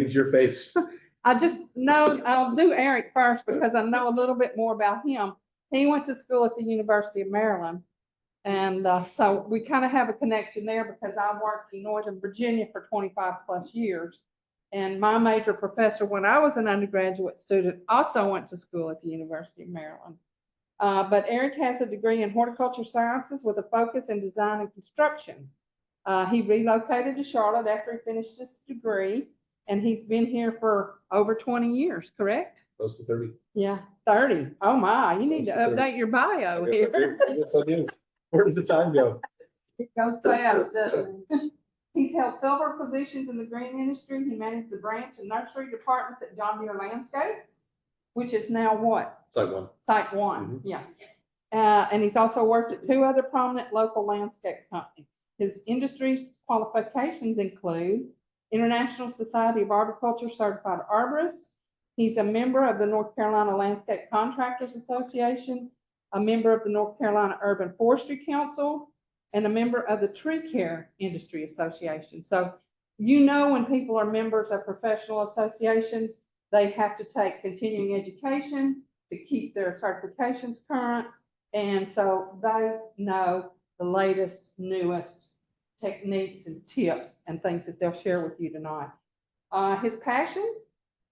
It's your face. I just know, I'll do Eric first because I know a little bit more about him. He went to school at the University of Maryland. And so we kind of have a connection there because I worked in Northern Virginia for 25 plus years. And my major professor, when I was an undergraduate student, also went to school at the University of Maryland. But Eric has a degree in horticulture sciences with a focus in design and construction. He relocated to Charlotte after he finished his degree, and he's been here for over 20 years, correct? Close to 30. Yeah, 30. Oh my, you need to update your bio here. Yes, I do. Where does the time go? It goes fast, doesn't it? He's held several positions in the green industry. He managed the branch and nursery departments at John Deere Landscapes, which is now what? Site one. Site one, Mhm. yes. And he's also worked at 2 other prominent local landscape companies. His industry qualifications include International Society of Arboriculture Certified Arborist. He's a member of the North Carolina Landscape Contractors Association, a member of the North Carolina Urban Forestry Council, and a member of the Tree Care Industry Association. So, you know, when people are members of professional associations, they have to take continuing education to keep their certifications current. And so they know the latest, newest techniques and tips and things that they'll share with you tonight. His passion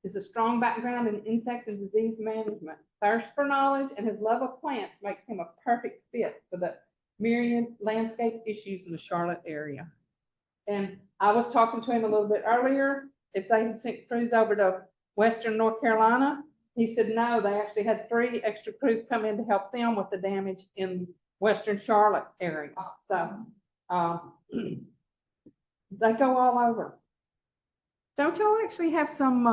is a strong background in insect and disease management. Thirst for knowledge and his love of plants makes him a perfect fit for the myriad landscape issues in the Charlotte area. And I was talking to him a little bit earlier, if they had sent crews over to Western North Carolina. He said, no, they actually had 3 extra crews come in to help them with the damage in Western Charlotte area. So they go all over. Don't y'all actually have some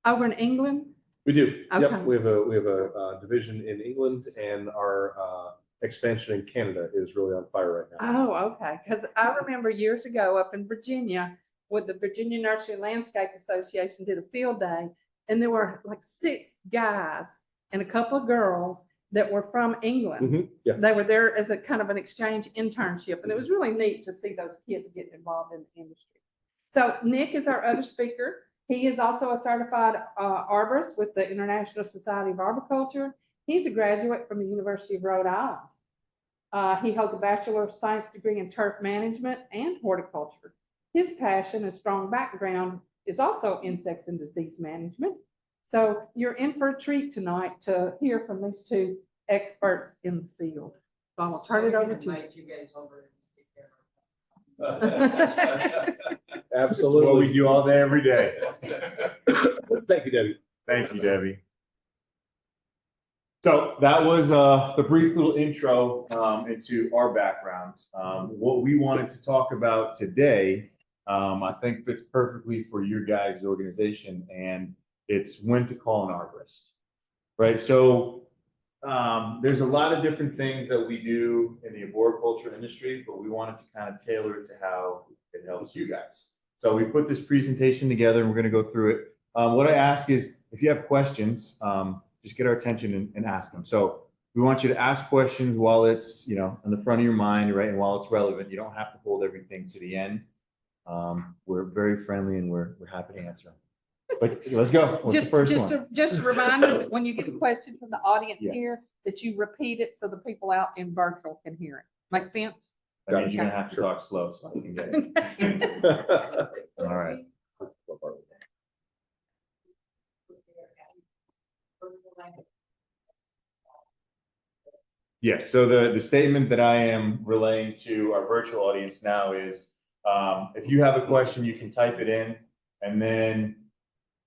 over in England? We do. Okay. Yep. We have a division in England, and our expansion in Canada is really on fire right now. Oh, okay. Because I remember years ago up in Virginia, with the Virginia Nursery Landscape Association did a field day, and there were like 6 guys and a couple of girls that were from England. Mm-hmm. Yeah. They were there as a kind of an exchange internship, and it was really neat to see those kids getting involved in the industry. So Nick is our other speaker. He is also a certified arborist with the International Society of Arboriculture. He's a graduate from the University of Rhode Island. He holds a Bachelor of Science degree in turf management and horticulture. His passion and strong background is also insects and disease management. So you're in for a treat tonight to hear from these 2 experts in the field. So I'll turn it over to you guys over. Absolutely. What we do all day, every day. Thank you, Debbie. Thank you, Debbie. So that was the brief little intro into our background. What we wanted to talk about today, I think fits perfectly for your guys' organization, and it's when to call an arborist, right? So there's a lot of different things that we do in the arboriculture industry, but we wanted to kind of tailor it to how it helps you guys. So we put this presentation together, and we're going to go through it. What I ask is, if you have questions, just get our attention and ask them. So we want you to ask questions while it's, you know, in the front of your mind, right? And while it's relevant, you don't have to hold everything to the end. We're very friendly, and we're happy to answer them. But let's go. What's the first one? Just a reminder that when you get a question from the audience Yes. here, that you repeat it so the people out in virtual can hear it. Make sense? That means you're gonna have to talk slow so I can get it. All right. Yes, so the statement that I am relaying to our virtual audience now is, if you have a question, you can type it in, and then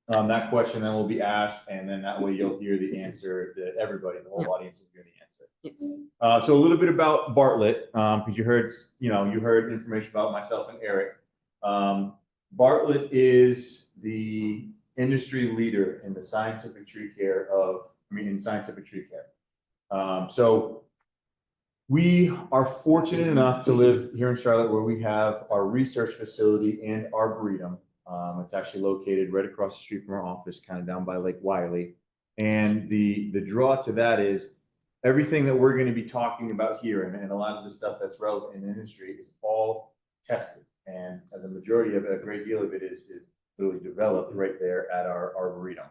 that question then will be asked, and then that way you'll hear the answer that everybody, the whole audience is going to answer. Yes. So a little bit about Bartlett, because you heard information about myself and Eric. Bartlett is the industry leader in the scientific tree care in scientific tree care. So we are fortunate enough to live here in Charlotte, where we have our research facility and arboretum. It's actually located right across the street from our office, kind of down by Lake Wiley. And the draw to that is everything that we're going to be talking about here, and a lot of the stuff that's relevant in the industry, is all tested. And the majority of it, a great deal of it is developed right there at our Arboretum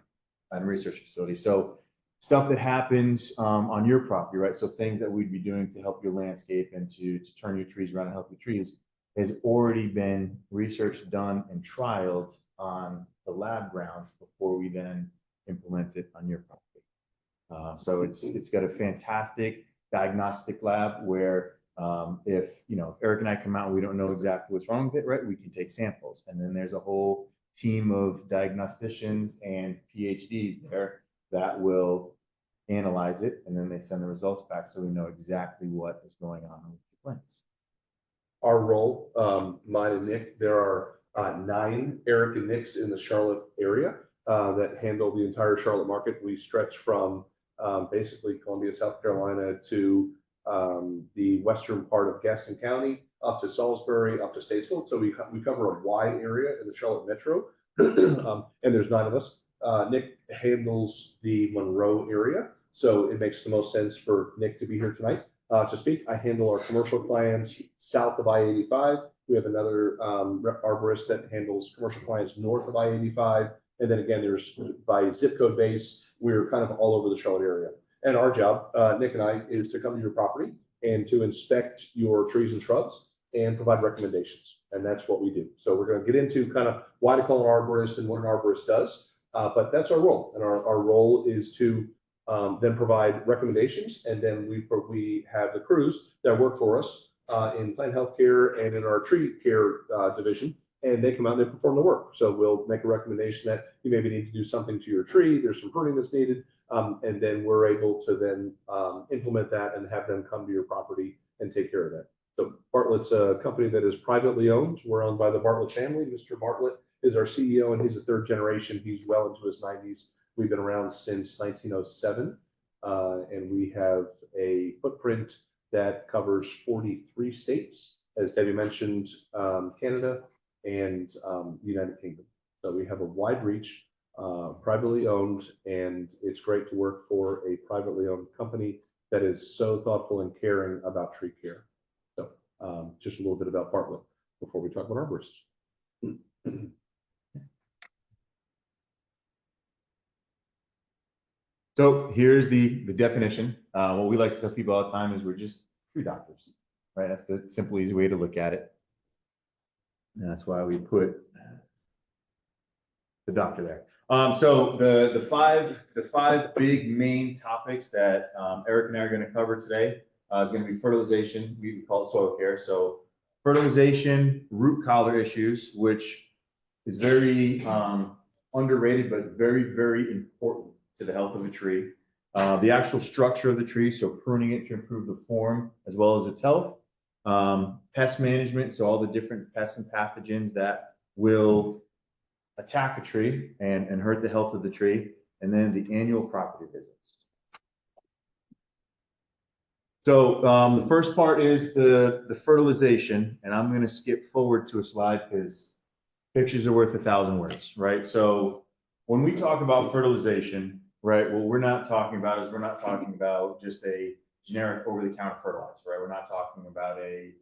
and research facility. So stuff that happens on your property, right? So things that we'd be doing to help your landscape and to turn your trees around and help your trees has already been research done and trialed on the lab grounds before we then implement it on your property. So it's got a fantastic diagnostic lab where if Eric and I come out and we don't know exactly what's wrong with it, right, we can take samples. And then there's a whole team of diagnosticians and PhDs there that will analyze it, and then they send the results back so we know exactly what is going on with the plants. Our role, mine and Nick, there are 9 Eric and Nicks in the Charlotte area that handle the entire Charlotte market. We stretch from basically Columbia, South Carolina to the western part of Gaston County, up to Salisbury, up to Statesville. So we cover a wide area in the Charlotte metro, and there's 9 of us. Nick handles the Monroe area, so it makes the most sense for Nick to be here tonight to speak. I handle our commercial clients south of I-85. We have another arborist that handles commercial clients north of I-85. And then again, there's by zip code base, we're kind of all over the Charlotte area. And our job, Nick and I, is to come to your property and to inspect your trees and shrubs and provide recommendations. And that's what we do. So we're going to get into kind of why to call an arborist and what an arborist does. But that's our role. And our role is to then provide recommendations. And then we have the crews that work for us in plant health care and in our tree care division. And they come out and they perform the work. So we'll make a recommendation that you maybe need to do something to your tree. There's some pruning that's needed. And then we're able to then implement that and have them come to your property and take care of that. So Bartlett's a company that is privately owned. We're owned by the Bartlett family. Mr. Bartlett is our CEO, and he's a 3rd generation. He's well into his 90s. We've been around since 1907, and we have a footprint that covers 43 states, as Debbie mentioned, Canada and the United Kingdom. So we have a wide reach, privately owned, and it's great to work for a privately owned company that is so thoughtful and caring about tree care. So just a little bit about Bartlett before we talk about arborists. So here's the definition. What we like to tell people all the time is we're just tree doctors, right? That's the simple, easy way to look at it. And that's why we put the doctor there. So the five big main topics that Eric and I are going to cover today is going to be fertilization. We call it soil care. So fertilization, root collar issues, which is very underrated, but very, very important to the health of a tree. The actual structure of the tree, so pruning it to improve the form as well as its health. Pest management, so all the different pests and pathogens that will attack a tree and hurt the health of the tree, and then the annual property visits. So the first part is the fertilization, and I'm going to skip forward to a slide because pictures are worth 1,000 words, right? So when we talk about fertilization, right, what we're not talking about is we're not talking about just a generic over-the-counter fertilizer, right? We're not talking about a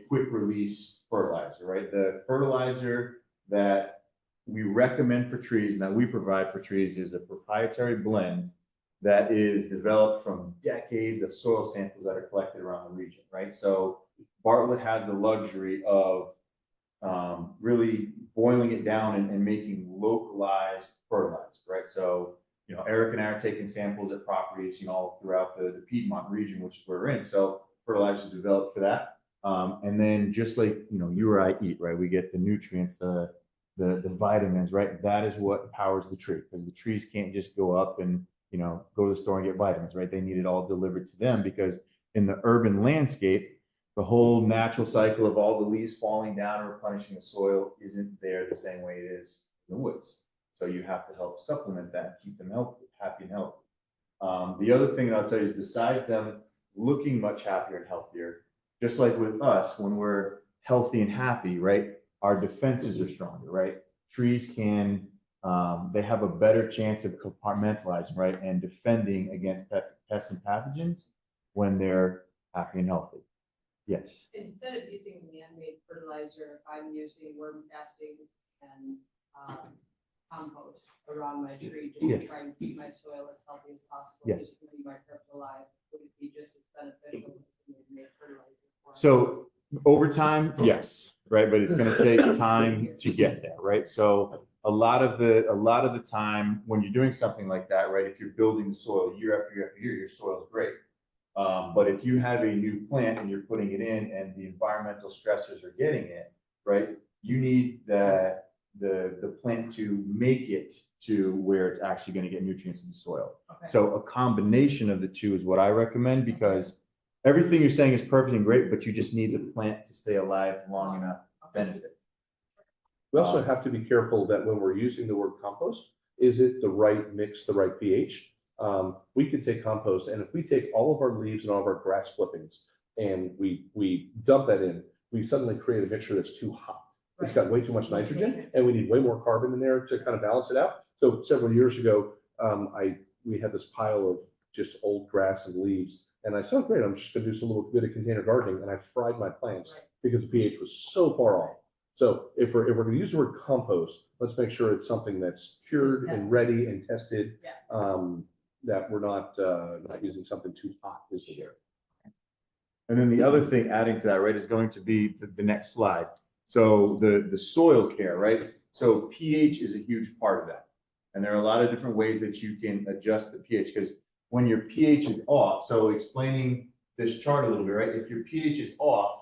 quick release fertilizer, right? The fertilizer that we recommend for trees and that we provide for trees is a proprietary blend that is developed from decades of soil samples that are collected around the region, right? So Bartlett has the luxury of really boiling it down and making localized fertilizer, right? So, Eric and I are taking samples at properties, all throughout the Piedmont region, which is where we're in. So fertilizer is developed for that. And then just like, you or I eat, right? We get the nutrients, the vitamins, right? That is what powers the tree, because the trees can't just go up and, go to the store and get vitamins, right? They need it all delivered to them, because in the urban landscape, the whole natural cycle of all the leaves falling down and replenishing the soil isn't there the same way it is in the woods. So you have to help supplement that, keep them healthy, happy and healthy. The other thing that I'll tell you is, besides them looking much happier and healthier, just like with us, when we're healthy and happy, right, our defenses are stronger, right? Trees can, they have a better chance of compartmentalizing, right, and defending against pests and pathogens when they're happy and healthy. Yes. Instead of using man-made fertilizer, I'm using worm casting and put on my tree just Yes. to try and keep my soil as healthy as possible. Yes. To keep my crops alive, would it be just as beneficial to make fertilizer? for it? So over time, yes, right, but it's going to take time to get there, right? So a lot of the time when you're doing something like that, right, if you're building the soil year after year after year, your soil is great. But if you have a new plant and you're putting it in and the environmental stressors are getting it, right, you need the plant to make it to where it's actually going to get nutrients in the soil. Okay. So a combination of the two is what I recommend, because everything you're saying is perfect and great, but you just need the plant to stay alive long enough to benefit. We also have to be careful that when we're using the word compost, is it the right mix, the right pH? We could take compost, and if we take all of our leaves and all of our grass clippings and we dump that in, we suddenly create a mixture that's too hot. It's got way too much nitrogen, and we need way more carbon in there to kind of balance it out. So several years ago, we had this pile of just old grass and leaves, and I said, oh, great, I'm just going to do some little bit of container gardening, and I fried my plants because the pH was so far off. So if we're going to use the word compost, let's make sure it's something that's cured and ready and tested. That we're not using something too hot is the word. And then the other thing adding to that, right, is going to be the next slide. So the soil care, right? So pH is a huge part of that. And there are a lot of different ways that you can adjust the pH, because when your pH is off, so explaining this chart a little bit, right? If your pH is off,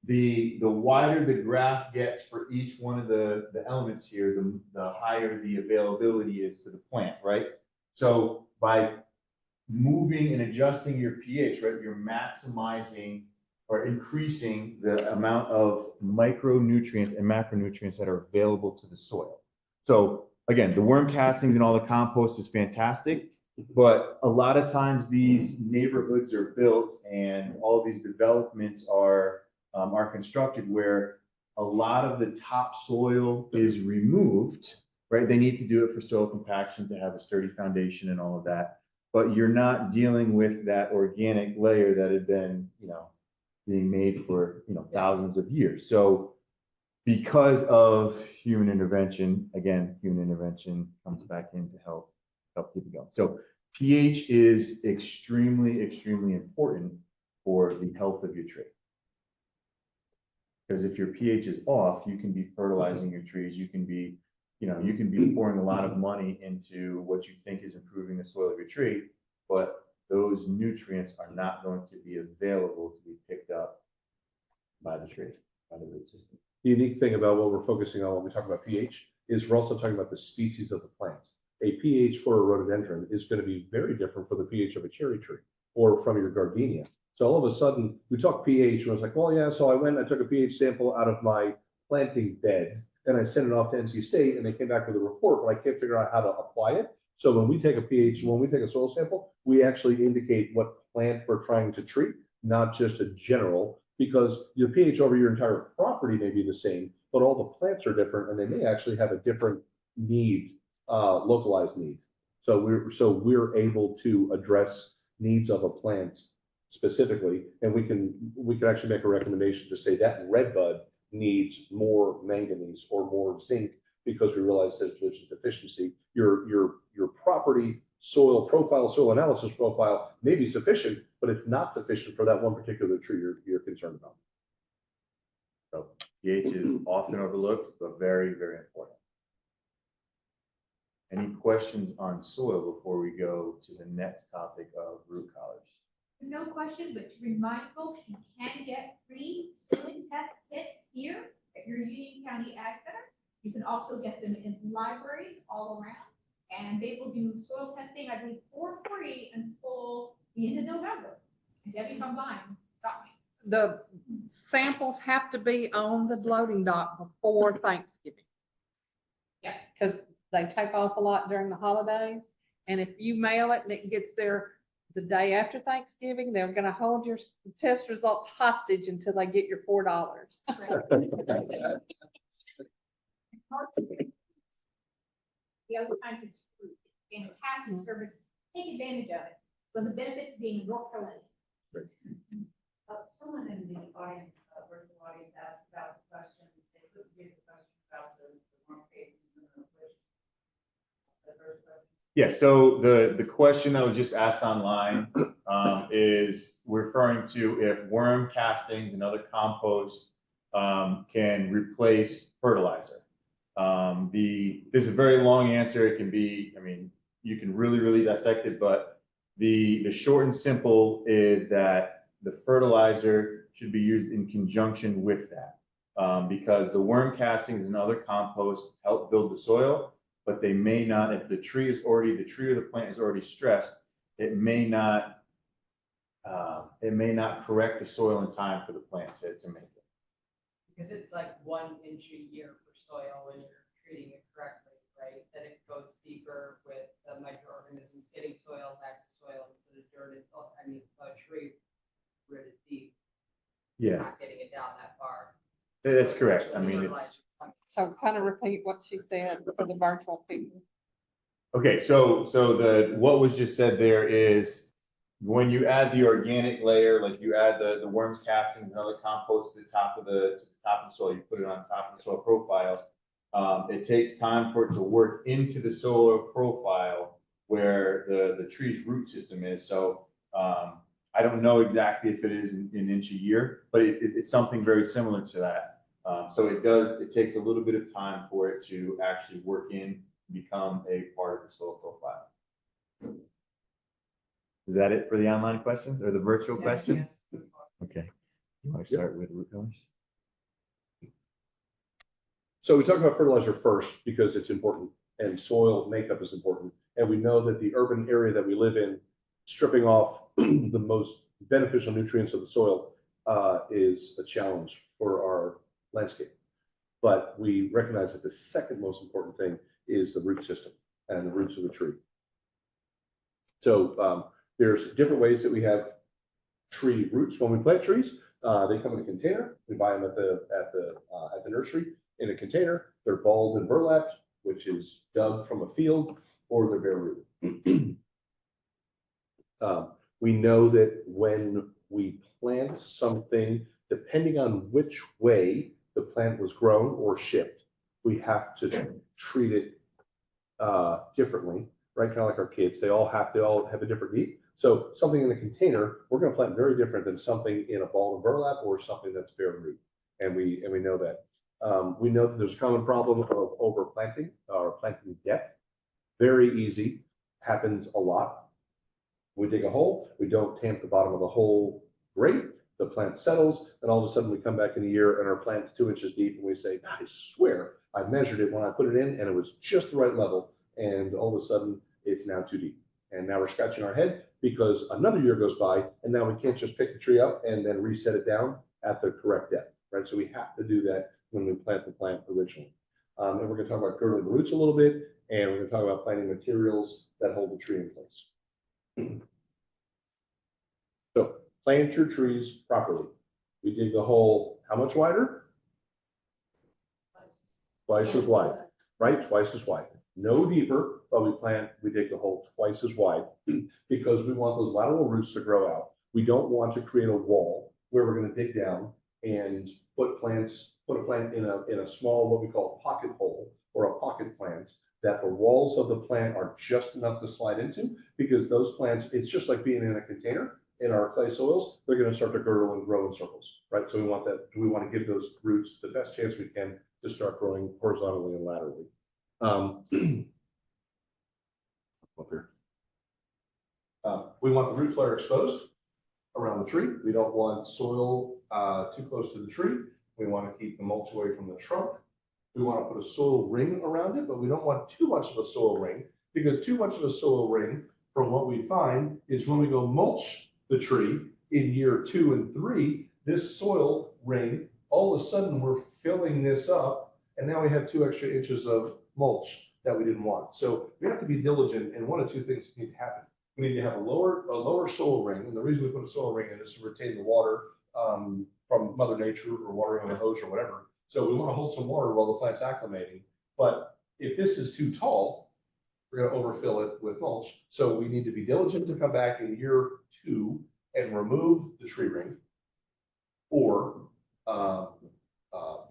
the wider the graph gets for each one of the elements here, the higher the availability is to the plant, right? So by moving and adjusting your pH, right, you're maximizing or increasing the amount of micronutrients and macronutrients that are available to the soil. So again, the worm castings and all the compost is fantastic, but a lot of times these neighborhoods are built and all these developments are constructed where a lot of the topsoil is removed, right? They need to do it for soil compaction to have a sturdy foundation and all of that, but you're not dealing with that organic layer that had been, being made for, thousands of years. So because of human intervention, again, human intervention comes back in to help keep it going. So pH is extremely, extremely important for the health of your tree. Because if your pH is off, you can be fertilizing your trees. You can be, you can be pouring a lot of money into what you think is improving the soil of your tree, but those nutrients are not going to be available to be picked up by the tree, by the root system. The unique thing about what we're focusing on when we talk about pH is we're also talking about the species of the plant. A pH for a rhododendron is going to be very different from the pH of a cherry tree or from your gardenia. So all of a sudden, we talk pH, and I was like, well, yeah, so I went and I took a pH sample out of my planting bed, and I sent it off to NC State, and they came back with a report, but I can't figure out how to apply it. So when we take a soil sample, we actually indicate what plant we're trying to treat, not just a general, because your pH over your entire property may be the same, but all the plants are different, and they may actually have a different need, localized need. So we're able to address needs of a plant specifically, and we can actually make a recommendation to say that redbud needs more manganese or more zinc because we realize that there's a deficiency. Your property soil profile, soil analysis profile may be sufficient, but it's not sufficient for that one particular tree you're concerned about. So pH is often overlooked, but very, very important. Any questions on soil before we go to the next topic of root collars? No question, but to remind folks, you can get free soil test kits here at your Union County Ag Center. You can also get them in libraries all around, and they will do soil testing, I believe, for free until the end of November. And Debbie, come by and stop me. The samples have to be on the loading dock before Thanksgiving. Yeah. Because they take off a lot during the holidays. And if you mail it and it gets there the day after Thanksgiving, they're going to hold your test results hostage until they get your $4. The other times it's free. Fantastic service. Take advantage of it. When the benefits being North Carolina. Someone in the audience, virtual audience, asked about the question. They couldn't get the question about the worm cases and the Yeah, so the question that was just asked online is referring to if worm castings and other compost can replace fertilizer. This is a very long answer. It can be, I mean, you can really dissect it, but the short and simple is that the fertilizer should be used in conjunction with that. Because the worm castings and other compost help build the soil, but they may not, if the tree or the plant is already stressed, it may not correct the soil in time for the plant to make it. Because it's like 1 inch a year for soil when you're treating it correctly, right? Then it goes deeper with the microorganisms getting soil back to soil instead of dirt. A tree rooted deep. Yeah, Not getting it down that far. that's correct. I mean, it's. So kind of repeat what she said for the virtual people. Okay, so what was just said there is when you add the organic layer, like you add the worms castings and other compost to the top of the soil, you put it on top of the soil profile. It takes time for it to work into the soil profile where the tree's root system is. So I don't know exactly if it is an inch a year, but it's something very similar to that. So it takes a little bit of time for it to actually work in, become a part of the soil profile. Is that it for the online questions or the virtual questions? Okay. You want to start with root pillars? So we talk about fertilizer first because it's important and soil makeup is important. And we know that the urban area that we live in, stripping off the most beneficial nutrients of the soil is a challenge for our landscape. But we recognize that the second most important thing is the root system and the roots of the tree. So there's different ways that we have tree roots. When we plant trees, they come in a container. We buy them at the nursery in a container. They're balled and burlapped, which is dug from a field, or they're bare rooted. We know that when we plant something, depending on which way the plant was grown or shipped, we have to treat it differently, right? Kind of like our kids, they all have a different need. So something in a container, we're going to plant very different than something in a ball and burlap or something that's bare root. And we know that. We know that there's a common problem of overplanting or planting depth. Very easy, happens a lot. We dig a hole, we don't tamp the bottom of the hole great, the plant settles, and all of a sudden we come back in a year and our plant's 2 inches deep and we say, I swear, I measured it when I put it in and it was just the right level, and all of a sudden it's now too deep. And now we're scratching our head because another year goes by and now we can't just pick the tree up and then reset it down at the correct depth, right? So we have to do that when we plant the plant originally. And we're going to talk about girdling the roots a little bit, and we're going to talk about planting materials that hold the tree in place. So plant your trees properly. We dig the hole how much wider? Twice as wide, right? Twice as wide. No deeper, but we dig the hole twice as wide because we want those lateral roots to grow out. We don't want to create a wall where we're going to dig down and put a plant in a small, what we call a pocket hole or a pocket plant, that the walls of the plant are just enough to slide into, because those plants, it's just like being in a container. In our clay soils, they're going to start to girdle and grow in circles, right? So we want to give those roots the best chance we can to start growing horizontally and laterally. Up here. We want the root flare exposed around the tree. We don't want soil too close to the tree. We want to keep the mulch away from the trunk. We want to put a soil ring around it, but we don't want too much of a soil ring, because too much of a soil ring, from what we find, is when we go mulch the tree in year 2 and 3, this soil ring, all of a sudden we're filling this up, and now we have 2 extra inches of mulch that we didn't want. So we have to be diligent, and 1 of 2 things need to happen. We need to have a lower soil ring, and the reason we put a soil ring in is to retain the water from Mother Nature or watering on a hose or whatever. So we want to hold some water while the plant's acclimating. But if this is too tall, we're going to overfill it with mulch. So we need to be diligent to come back in year 2 and remove the tree ring, or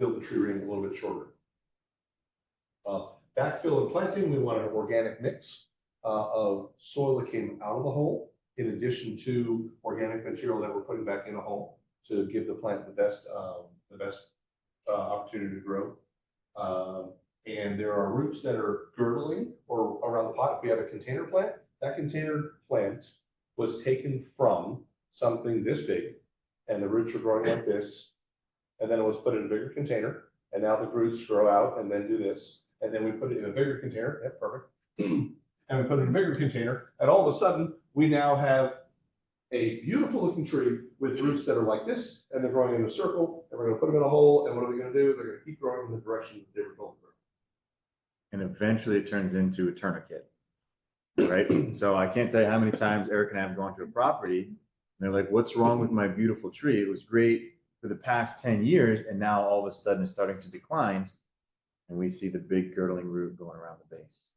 build the tree ring a little bit shorter. Backfill and planting, we want an organic mix. of soil that came out of the hole, in addition to organic material that we're putting back in a hole to give the plant the best opportunity to grow. And there are roots that are girdling or around the pot. If we have a container plant, that container plant was taken from something this big, and the roots are growing like this, and then it was put in a bigger container, and now the roots grow out and then do this, and then we put it in a bigger container. Yeah, perfect. And we put it in a bigger container, and all of a sudden, we now have a beautiful looking tree with roots that are like this, and they're growing in a circle, and we're gonna put them in a hole, and what are we gonna do? They're gonna keep growing in the direction they were going. And eventually it turns into a tourniquet, right? So I can't tell you how many times Eric and I have gone to a property, and they're like, what's wrong with my beautiful tree? It was great for the past 10 years, and now all of a sudden it's starting to decline, and we see the big girdling root going around the base.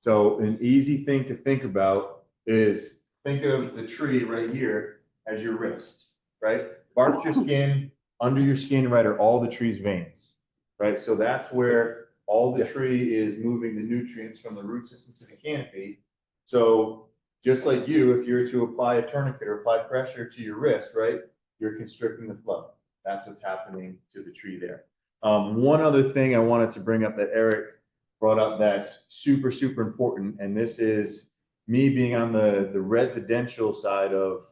So an easy thing to think about is think of the tree right here as your wrist, right? Bark your skin, under your skin, right, are all the tree's veins, right? So that's where all the tree is moving the nutrients from the root system to the canopy. So just like you, if you're to apply a tourniquet or apply pressure to your wrist, right, you're constricting the flow. That's what's happening to the tree there. One other thing I wanted to bring up that Eric brought up that's super, super important, and this is me being on the residential side of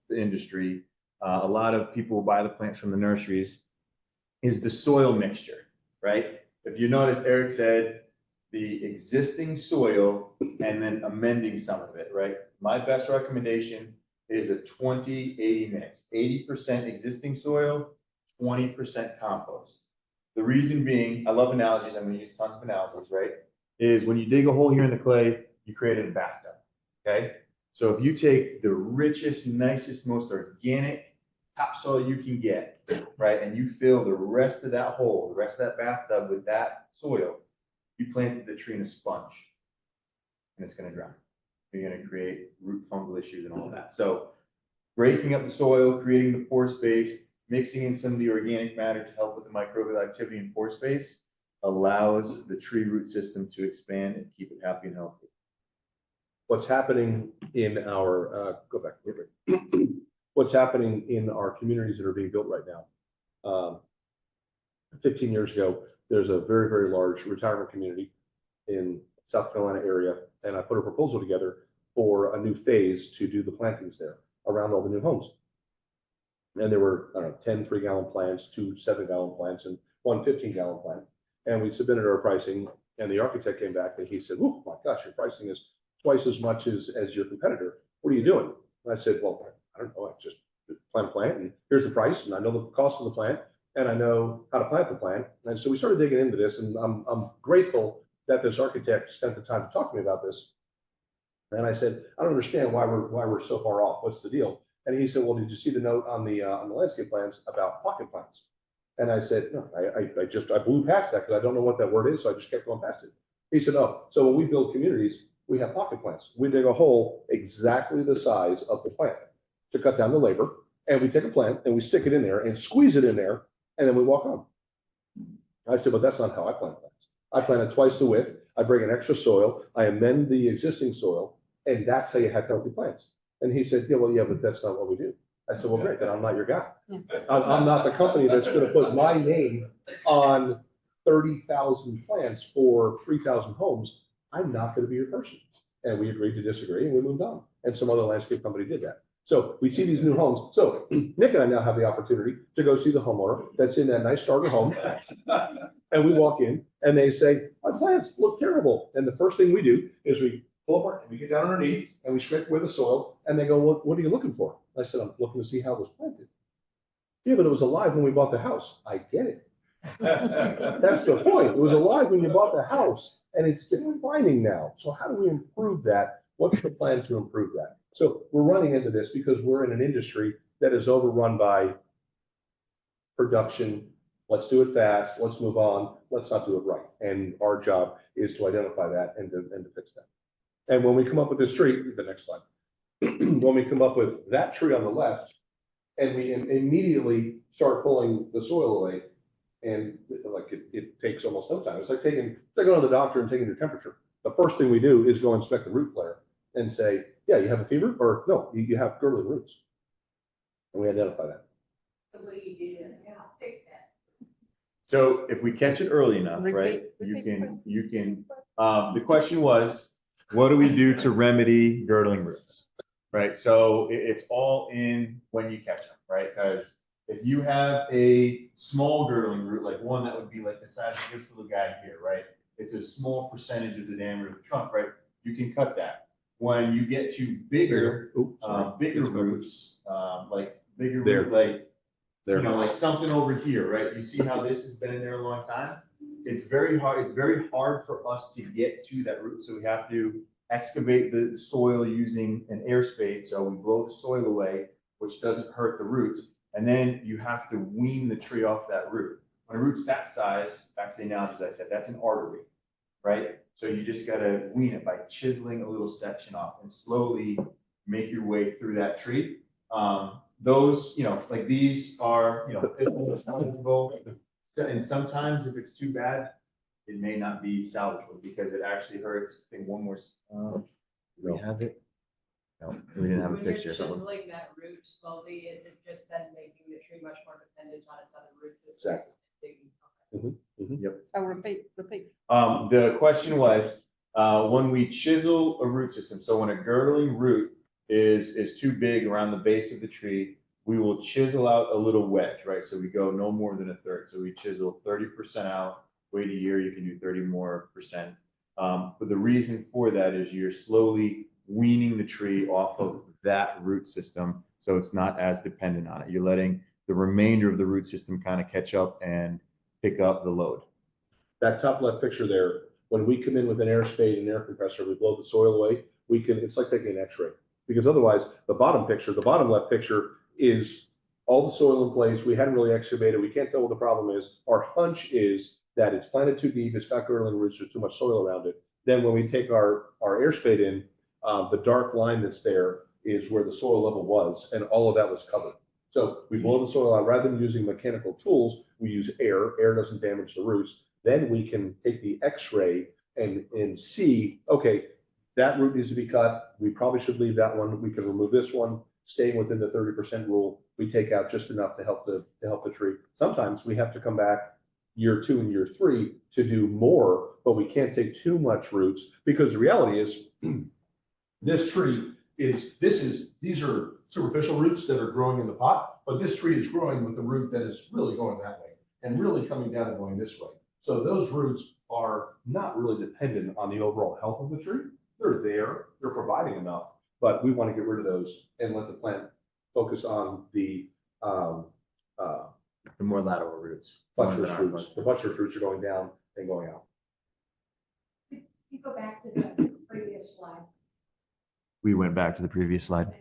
the industry. A lot of people buy the plants from the nurseries, is the soil mixture, right? If you notice, Eric said the existing soil and then amending some of it, right? My best recommendation is a 20-80 mix, 80% existing soil, 20% compost. The reason being, I love analogies, I'm gonna use tons of analogies, right? Is when you dig a hole here in the clay, you created a bathtub, okay? So if you take the richest, nicest, most organic topsoil you can get, right? And you fill the rest of that hole, the rest of that bathtub with that soil, you planted the tree in a sponge, and it's gonna dry. You're gonna create root fungal issues and all of that. So breaking up the soil, creating the pore space, mixing in some of the organic matter to help with the microbial activity in pore space allows the tree root system to expand and keep it happy and healthy. What's happening in our, go back, what's happening in our communities that are being built right now. 15 years ago, there's a very, very large retirement community in South Carolina area, and I put a proposal together for a new phase to do the plantings there around all the new homes. And there were, I don't know, 10 3-gallon plants, 2 7-gallon plants, and 1 15-gallon plant. And we submitted our pricing, and the architect came back and he said, "Oh my gosh, your pricing is twice as much as your competitor. What are you doing?" And I said, "Well, I don't know. I just plant a plant, and here's the price, and I know the cost of the plant, and I know how to plant the plant." And so we started digging into this, and I'm grateful that this architect spent the time to talk to me about this. And I said, "I don't understand why we're so far off. What's the deal?" And he said, "Well, did you see the note on the landscape plans about pocket plants?" And I said, "No, I blew past that because I don't know what that word is, so I just kept going past it." He said, "Oh, so when we build communities, we have pocket plants. We dig a hole exactly the size of the plant to cut down the labor, and we take a plant and we stick it in there and squeeze it in there, and then we walk on." I said, "But that's not how I plant plants. I plant it twice the width. I bring in extra soil. I amend the existing soil, and that's how you have healthy plants." And he said, "Yeah, well, yeah, but that's not what we do." I said, "Well, great, then I'm not your guy. Yeah. I'm not the company that's going to put my name on 30,000 plants for 3,000 homes. I'm not going to be your person." And we agreed to disagree, and we moved on. And some other landscape company did that. So we see these new homes. So Nick and I now have the opportunity to go see the homeowner that's in that nice starter home. And we walk in, and they say, "My plants look terrible." And the first thing we do is we pull apart, and we get down on our knees, and we scrape away the soil, and they go, what are you looking for?" I said, "I'm looking to see how it was planted." "Yeah, but it was alive when we bought the house." I get it. That's the point. It was alive when you bought the house, and it's declining now. So how do we improve that? What's the plan to improve that? So we're running into this because we're in an industry that is overrun by production. Let's do it fast. Let's move on. Let's not do it right. And our job is to identify that and to fix that. And when we come up with this tree, the next slide, when we come up with that tree on the left, and we immediately start pulling the soil away, and like it takes almost no time. It's like going to the doctor and taking your temperature. the first thing we do is go inspect the root flare and say, yeah, you have a fever, or no, you have girdling roots. And we identify that. So what do you do to fix that? So if we catch it early enough, right, Repeat you the can, question. you can, the question was, what do we do to remedy girdling roots? Right, so it's all in when you catch them, right? Because if you have a small girdling root, like one that would be like the size of this little guy here, right? It's a small percentage of the diameter of the trunk, right? You can cut that. When you get to bigger, bigger roots, like bigger root, like, you know, like something over here, right? You see how this has been in there a long time? It's very hard for us to get to that root, so we have to excavate the soil using an air spade. So we blow the soil away, which doesn't hurt the roots. And then you have to wean the tree off that root. When a root's that size, back to the analogy I said, that's an artery, right? So you just gotta wean it by chiseling a little section off and slowly make your way through that tree. Those, you know, like these are, you know, salvageable. And sometimes if it's too bad, it may not be salvageable because it actually hurts. I think one more, do we have it? No, we didn't have a When you're picture. chiseling that root slowly, is it just then making the tree much more dependent on its other root systems? Exactly. Yep. So repeat. The question was, when we chisel a root system, so when a girdling root is too big around the base of the tree, we will chisel out a little wedge, right? So we go no more than a third. So we chisel 30% out, wait a year, you can do 30 more percent. But the reason for that is you're slowly weaning the tree off of that root system, so it's not as dependent on it. You're letting the remainder of the root system kind of catch up and pick up the load. That top left picture there, when we come in with an air spade and air compressor, we blow the soil away, it's like taking an x-ray. Because otherwise, the bottom left picture is all the soil in place. We hadn't really excavated. We can't tell what the problem is. Our hunch is that it's planted too deep. It's got girdling roots. There's too much soil around it. Then when we take our air spade in, the dark line that's there is where the soil level was, and all of that was covered. So we blow the soil out. Rather than using mechanical tools, we use air. Air doesn't damage the roots. Then we can take the x-ray and see, okay, that root needs to be cut. We probably should leave that one. We can remove this one, staying within the 30% rule. We take out just enough to help the tree. Sometimes we have to come back year 2 and year 3 to do more, but we can't take too much roots because the reality is this tree these are superficial roots that are growing in the pot, but this tree is growing with the root that is really going that way and really coming down and going this way. So those roots are not really dependent on the overall health of the tree. They're there, they're providing enough, but we want to get rid of those and let the plant focus on the more lateral roots. buttress roots. The buttress roots are going down and going out. You go back to the previous slide. We went back to the previous slide.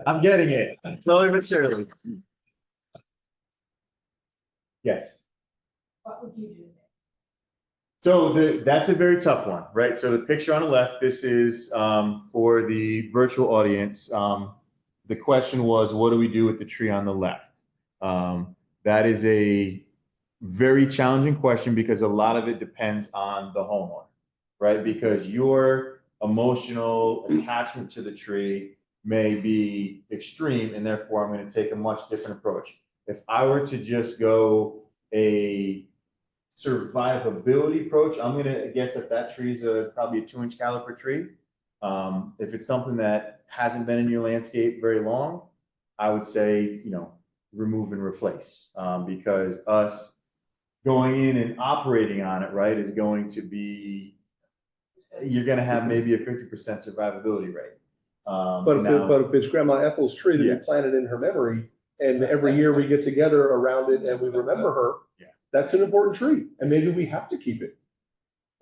I'm getting it, slowly but surely. Yes. What would you do? So that's a very tough one, right? So the picture on the left, this is for the virtual audience. The question was, what do we do with the tree on the left? That is a very challenging question because a lot of it depends on the homeowner, right? Because your emotional attachment to the tree may be extreme, and therefore I'm going to take a much different approach. If I were to just go a survivability approach, I'm going to guess that tree is probably a 2-inch caliper tree. If it's something that hasn't been in your landscape very long, I would say, you know, remove and replace, because us going in and operating on it, right, is going to be, you're going to have maybe a 50% survivability rate. But if it's Grandma Ethel's tree that we planted in her memory, and every year we get together around it and we remember her, that's an important tree, and maybe we have to keep it.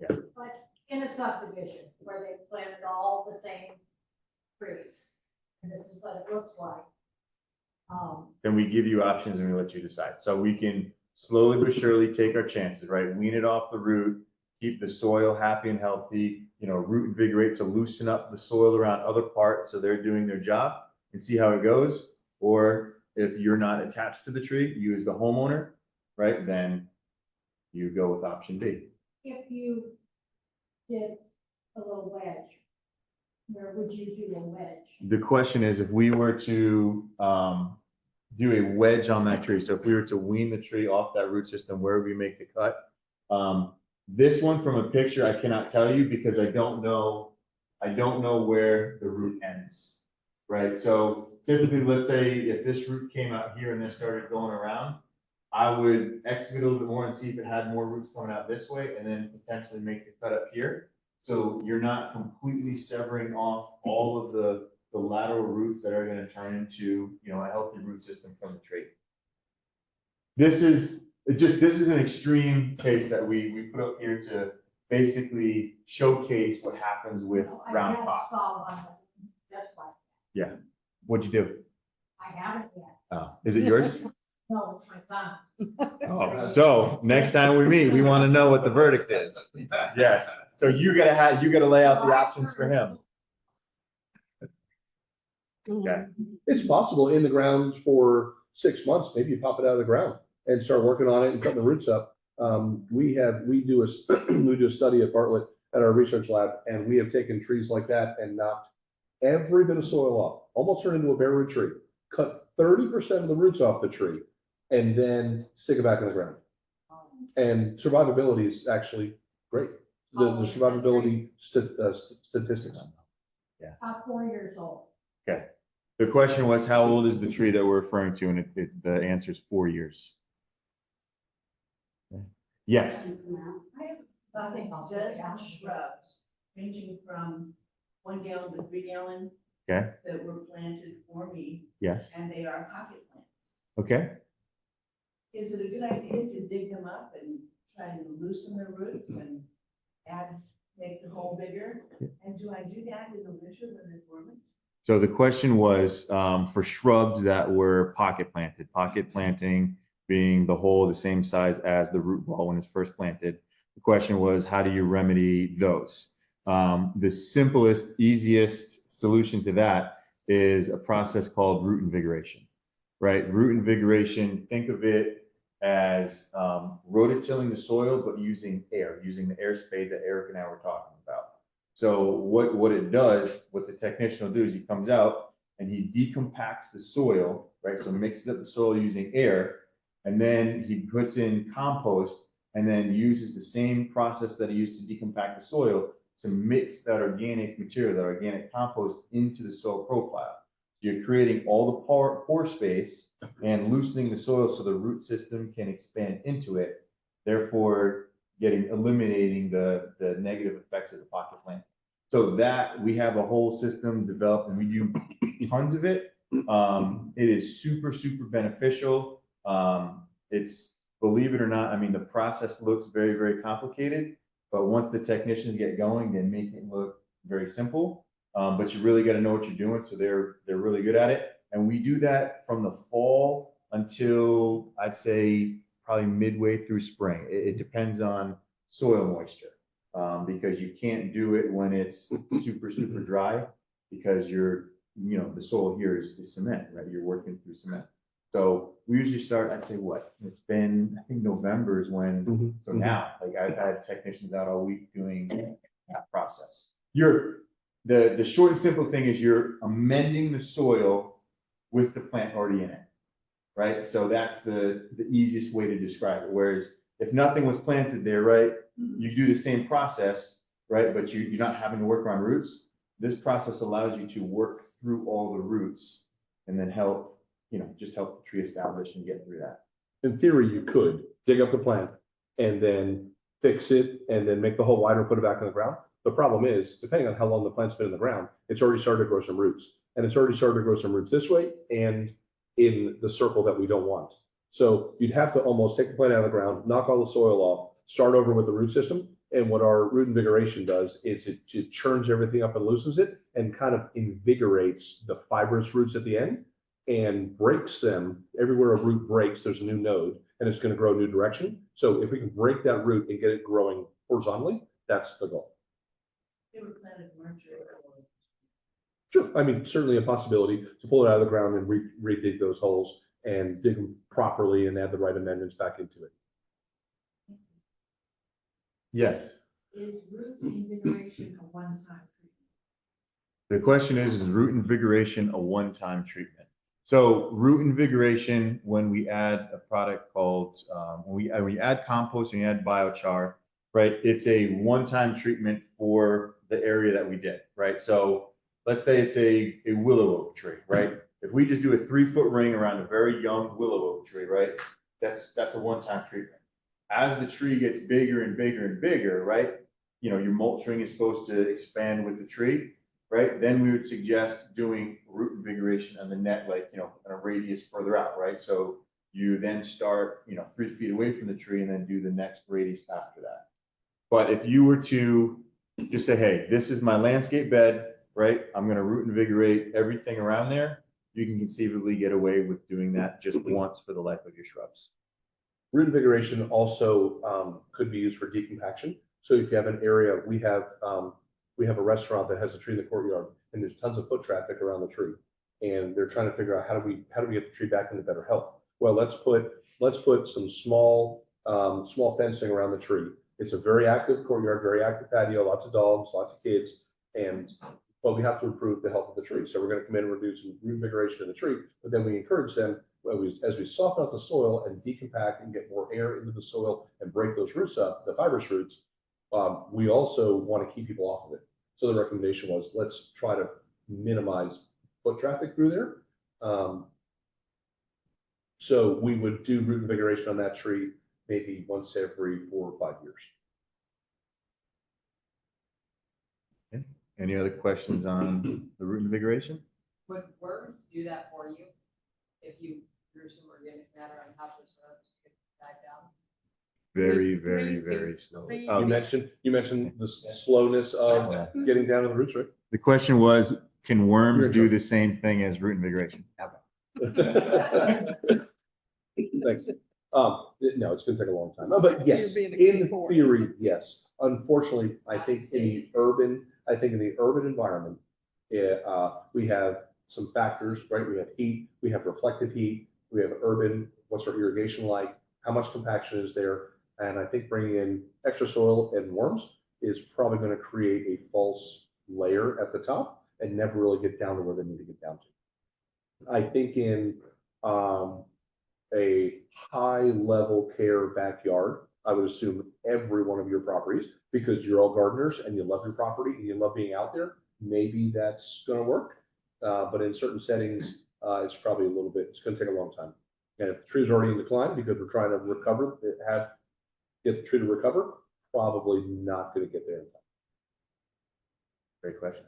But in a subdivision where they planted all the same trees, and this is what it looks like. Then we give you options and we let you decide. So we can slowly but surely take our chances, right? Wean it off the root, keep the soil happy and healthy, you know, root invigorate to loosen up the soil around other parts so they're doing their job and see how it goes. Or if you're not attached to the tree, you as the homeowner, right, then you go with option B. if you did a little wedge, where would you do a wedge? The question is, if we were to do a wedge on that tree, so if we were to wean the tree off that root system, where would we make the cut? This one from a picture, I cannot tell you because I don't know where the root ends, right? So typically, let's say if this root came out here and then started going around, I would excavate a little bit more and see if it had more roots coming out this way, and then potentially make the cut up here. So you're not completely severing off all of the lateral roots that are going to turn into, you know, a healthy root system from the tree. This is an extreme case that we put up here to basically showcase what happens with I round just pots. saw one just like, Yeah. What'd you do? I haven't yet. Oh, is it yours? No, it's my son. Oh, so next time we meet, we want to know what the verdict is. Yes. So you gotta lay out the options for him. Okay. It's possible in the ground for 6 months, maybe you pop it out of the ground and start working on it and cutting the roots up. We do a study at Bartlett at our research lab, and we have taken trees like that and knocked every bit of soil off, almost turned into a bare root tree, cut 30% of the roots off the tree, and then stick it back in the ground. And survivability is actually great. The survivability statistics. About 4 years old. Okay. The question was, how old is the tree that we're referring to? And the answer is 4 years. Okay. Yes. I think just shrubs ranging from 1 gallon to 3 gallon. Okay. That were planted for me, Yes. and they are pocket plants. Okay. Is it a good idea to dig them up and try and loosen their roots and make the hole bigger? And do I do that in the winter when they're dormant? So the question was for shrubs that were pocket planting being the hole the same size as the root ball when it's first planted. The question was, how do you remedy those? The simplest, easiest solution to that is a process called root invigoration, right? Root invigoration, think of it as rototilling the soil, but using the air spade that Eric and I were talking about. So what it does, what the technician will do is he comes out and he decompacts the soil, right? So mixes up the soil using air, and then he puts in compost and then uses the same process that he used to decompact the soil to mix that organic material, that organic compost into the soil profile. You're creating all the pore space and loosening the soil so the root system can expand into it, therefore eliminating the negative effects of the pocket plant. So that we have a whole system developed and we do tons of it. It is super, super beneficial. It's, believe it or not, I mean, the process looks very, very complicated, but once the technicians get going, they make it look very simple. But you really got to know what you're doing. So they're really good at it. And we do that from the fall until I'd say probably midway through spring. It depends on soil moisture, because you can't do it when it's super, super dry because the soil here is cement, right? You're working through cement. So we usually start, I'd say it's been, I think November is when, so now, like I've had technicians out all week doing that process. The short and simple thing is you're amending the soil with the plant already in it, right? So that's the easiest way to describe it. Whereas if nothing was planted there, right, you do the same process, right? But you're not having to work around roots. This process allows you to work through all the roots and then just help the tree establish and get through that. In theory, you could dig up the plant and then fix it and then make the hole wider and put it back in the ground. The problem is, depending on how long the plant's been in the ground, it's already started to grow some roots. And it's already started to grow some roots this way and in the circle that we don't want. So you'd have to almost take the plant out of the ground, knock all the soil off, start over with the root system. And what our root invigoration does is it churns everything up and loosens it and kind of invigorates the fibrous roots at the end and breaks them. Everywhere a root breaks, there's a new node and it's going to grow a new direction. So if we can break that root and get it growing horizontally, that's the goal. They were planted in March. Sure. I mean, certainly a possibility to pull it out of the ground and re-dig those holes and dig them properly and add the right amendments back into it. Yes. Is root invigoration a one-time treatment? The question is root invigoration a one-time treatment? So root invigoration, when we add a product called, when we add compost and we add biochar, right? It's a one-time treatment for the area that we did, right? So let's say it's a willow oak tree, right? If we just do a 3-foot ring around a very young willow oak tree, right? That's a one-time treatment. As the tree gets bigger and bigger and bigger, right? You know, your mulch ring is supposed to expand with the tree, right? Then we would suggest doing root invigoration on the net, like, you know, in a radius further out, right? So you then start, you know, 3 feet away from the tree and then do the next radius after that. But if you were to just say, hey, this is my landscape bed, right? I'm going to root invigorate everything around there. You can conceivably get away with doing that just once for the life of your shrubs. Root invigoration also could be used for decompaction. So if you have an area, we have a restaurant that has a tree in the courtyard, and there's tons of foot traffic around the tree, and they're trying to figure out how do we get the tree back into better health. Well, let's put some small fencing around the tree. It's a very active courtyard, very active patio, lots of dogs, lots of kids, but we have to improve the health of the tree. So we're going to come in and reduce root invigoration of the tree, but then we encourage them as we soften up the soil and decompact and get more air into the soil and break those roots up, the fibrous roots. We also want to keep people off of it. So the recommendation was, let's try to minimize foot traffic through there. So we would do root invigoration on that tree maybe once every 4 or 5 years. Okay. Any other questions on the root invigoration? Would worms do that for you? If you grew some organic matter on top of the shrubs, you could dive down? Very, very, very slowly. You mentioned the slowness of getting down to the roots, right? The question was, can worms do the same thing as root invigoration? Thanks. No, it's going to take a long time. But yes, You're being in explored. theory, yes. Unfortunately, I think in the urban environment, we have some factors, right? We have heat, we have reflective heat, we have urban. What's our irrigation like? How much compaction is there? And I think bringing in extra soil and worms is probably going to create a false layer at the top and never really get down to where they need to get down to. I think in a high level care backyard, I would assume every one of your properties, because you're all gardeners and you love your property and you love being out there, maybe that's going to work. But in certain settings, it's probably it's going to take a long time. And if the tree's already in decline because we're trying to recover, get the tree to recover, probably not going to get there in time. Great question.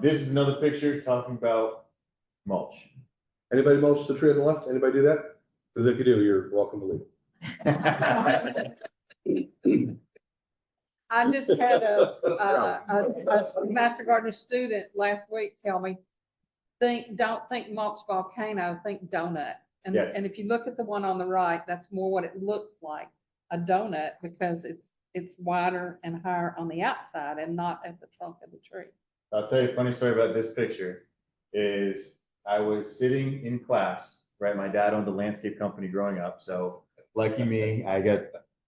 This is another picture talking about mulch. Anybody mulch the tree on the left? Anybody do that? Because if you do, you're welcome to leave. I just had a master gardener student last week tell me, don't think mulch volcano, think donut. And, Yes. and if you look at the one on the right, that's more what it looks like, a donut, because it's wider and higher on the outside and not at the trunk of the tree. I'll tell you a funny story about this picture is I was sitting in class, right? My dad owned a landscape company growing up. So lucky me, I got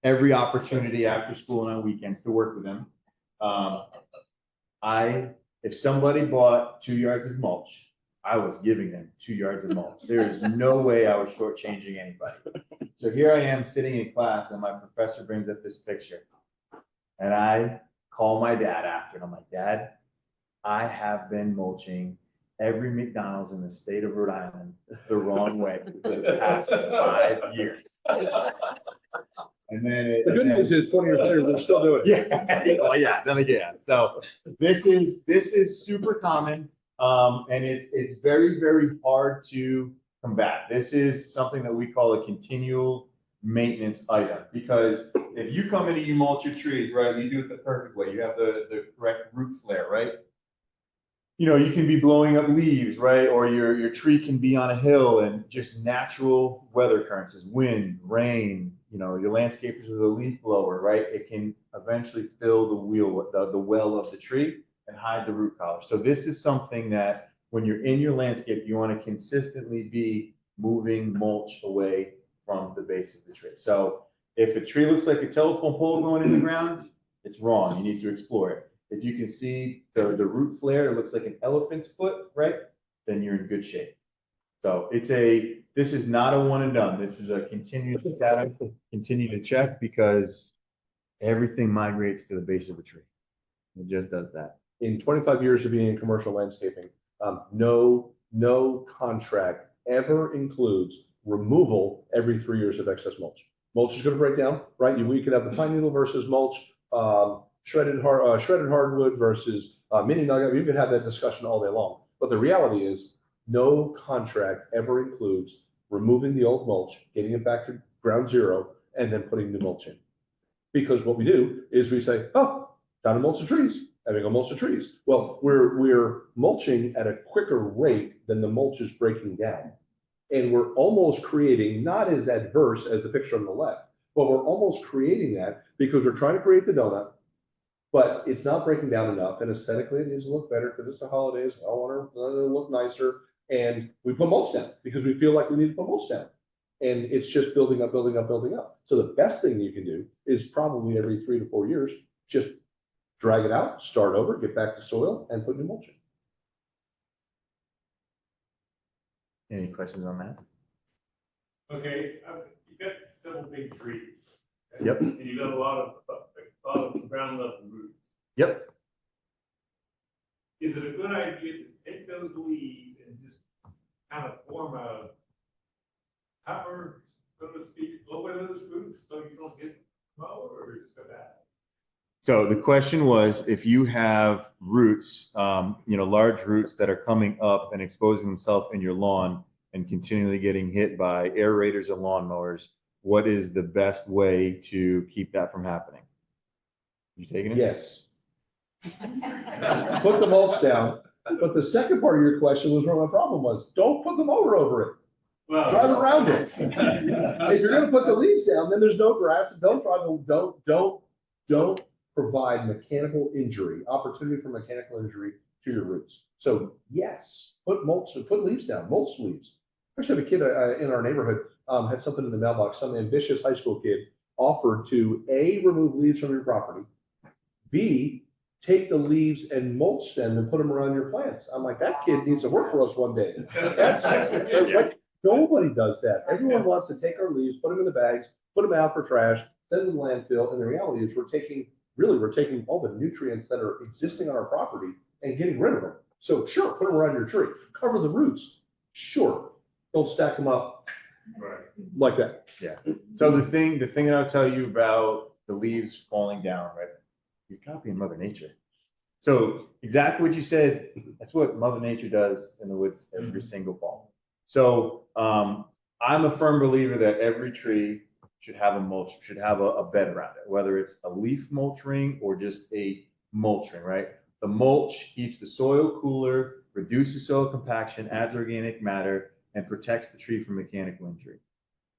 every opportunity after school and on weekends to work with him. If somebody bought 2 yards of mulch, I was giving them 2 yards of mulch. There is no way I was shortchanging anybody. So here I am sitting in class and my professor brings up this picture. And I call my dad after and I'm like, Dad, I have been mulching every McDonald's in the state of Rhode Island the wrong way for the past 5 years. And then The good news is 20 years later, we're still doing it. Yeah, well, yeah, then again. So this is super common, and it's very, very hard to combat. This is something that we call a continual maintenance item, because if you come in and you mulch your trees, right, you do it the perfect way. You have the correct root flare, right? You know, you can be blowing up leaves, right? Or your tree can be on a hill, and just natural weather occurrences, wind, rain, you know, your landscapers with a leaf blower, right? It can eventually fill the well of the tree and hide the root collar. So this is something that when you're in your landscape, you want to consistently be moving mulch away from the base of the tree. So If a tree looks like a telephone pole going in the ground, it's wrong. You need to explore it. If you can see the root flare, it looks like an elephant's foot, right? Then you're in good shape. So this is not a one and done. This is a continuous data, continue to check because everything migrates to the base of a tree. It just does that. In 25 years of being in commercial landscaping, no contract ever includes removal every 3 years of excess mulch. Mulch is going to break down, right? We could have the pine needle versus mulch, shredded hardwood versus mini nugget. You could have that discussion all day long. But the reality is, no contract ever includes removing the old mulch, getting it back to ground zero, and then putting new mulch in. Because what we do is we say, oh, time to mulch the trees. And we go mulch the trees. Well, we're mulching at a quicker rate than the mulch is breaking down. And we're almost creating, not as adverse as the picture on the left, but we're almost creating that because we're trying to create the donut, but it's not breaking down enough. And aesthetically, it needs to look better because it's the holidays. I want to look nicer. And we put mulch down because we feel like we need to put mulch down. And it's just building up, building up, building up. So the best thing you can do is probably every 3 to 4 years, just drag it out, start over, get back to soil, and put new mulch in. Any questions on that? Okay, you've got several big trees. Okay? Yep. And you've got a lot of ground level roots. Yep. Is it a good idea to take those leaves and just kind of form a cover, so to speak, over those roots so you don't get mower, or is it bad? So the question was, if you have roots, large roots that are coming up and exposing themselves in your lawn and continually getting hit by aerators and lawnmowers, what is the best way to keep that from happening? You taking it? Yes. Put the mulch down. But the second part of your question was where my problem was. Don't put the mower over it. Well, Drive around it. If you're going to put the leaves down, then there's no grass. Don't provide mechanical injury, opportunity for mechanical injury to your roots. So yes, put leaves down, mulch leaves. I actually have a kid in our neighborhood had something in the mailbox. Some ambitious high school kid offered to A, remove leaves from your property, B, take the leaves and mulch them and put them around your plants. I'm like, that kid needs to work for us one day. Nobody does that. Everyone wants to take our leaves, put them in the bags, put them out for trash, send them to landfill. And the reality is we're taking all the nutrients that are existing on our property and getting rid of them. So sure, put them around your tree, cover the roots. Sure. Don't stack them up like that. Yeah. So the thing that I'll tell you about the leaves falling down, right? You're copying Mother Nature. So exactly what you said, that's what Mother Nature does in the woods every single fall. So I'm a firm believer that every tree should have a bed around it, whether it's a leaf mulch ring or just a mulch ring, right? The mulch keeps the soil cooler, reduces soil compaction, adds organic matter, and protects the tree from mechanical injury.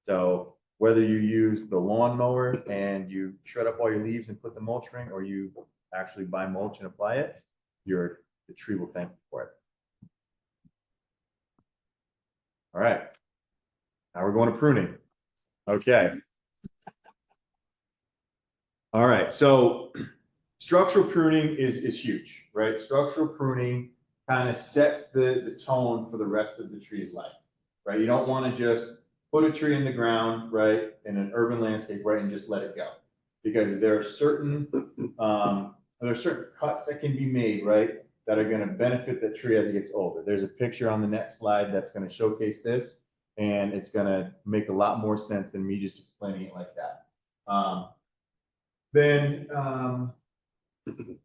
So whether you use the lawnmower and you shred up all your leaves and put the mulch ring, or you actually buy mulch and apply it, the tree will thank you for it. All right. Now we're going to pruning. Okay. All right. So structural pruning is huge, right? Structural pruning kind of sets the tone for the rest of the tree's life, right? You don't want to just put a tree in the ground, right, in an urban landscape, right, and just let it go, because there are certain cuts that can be made, right, that are going to benefit the tree as it gets older. There's a picture on the next slide that's going to showcase this, and it's going to make a lot more sense than me just explaining it like that.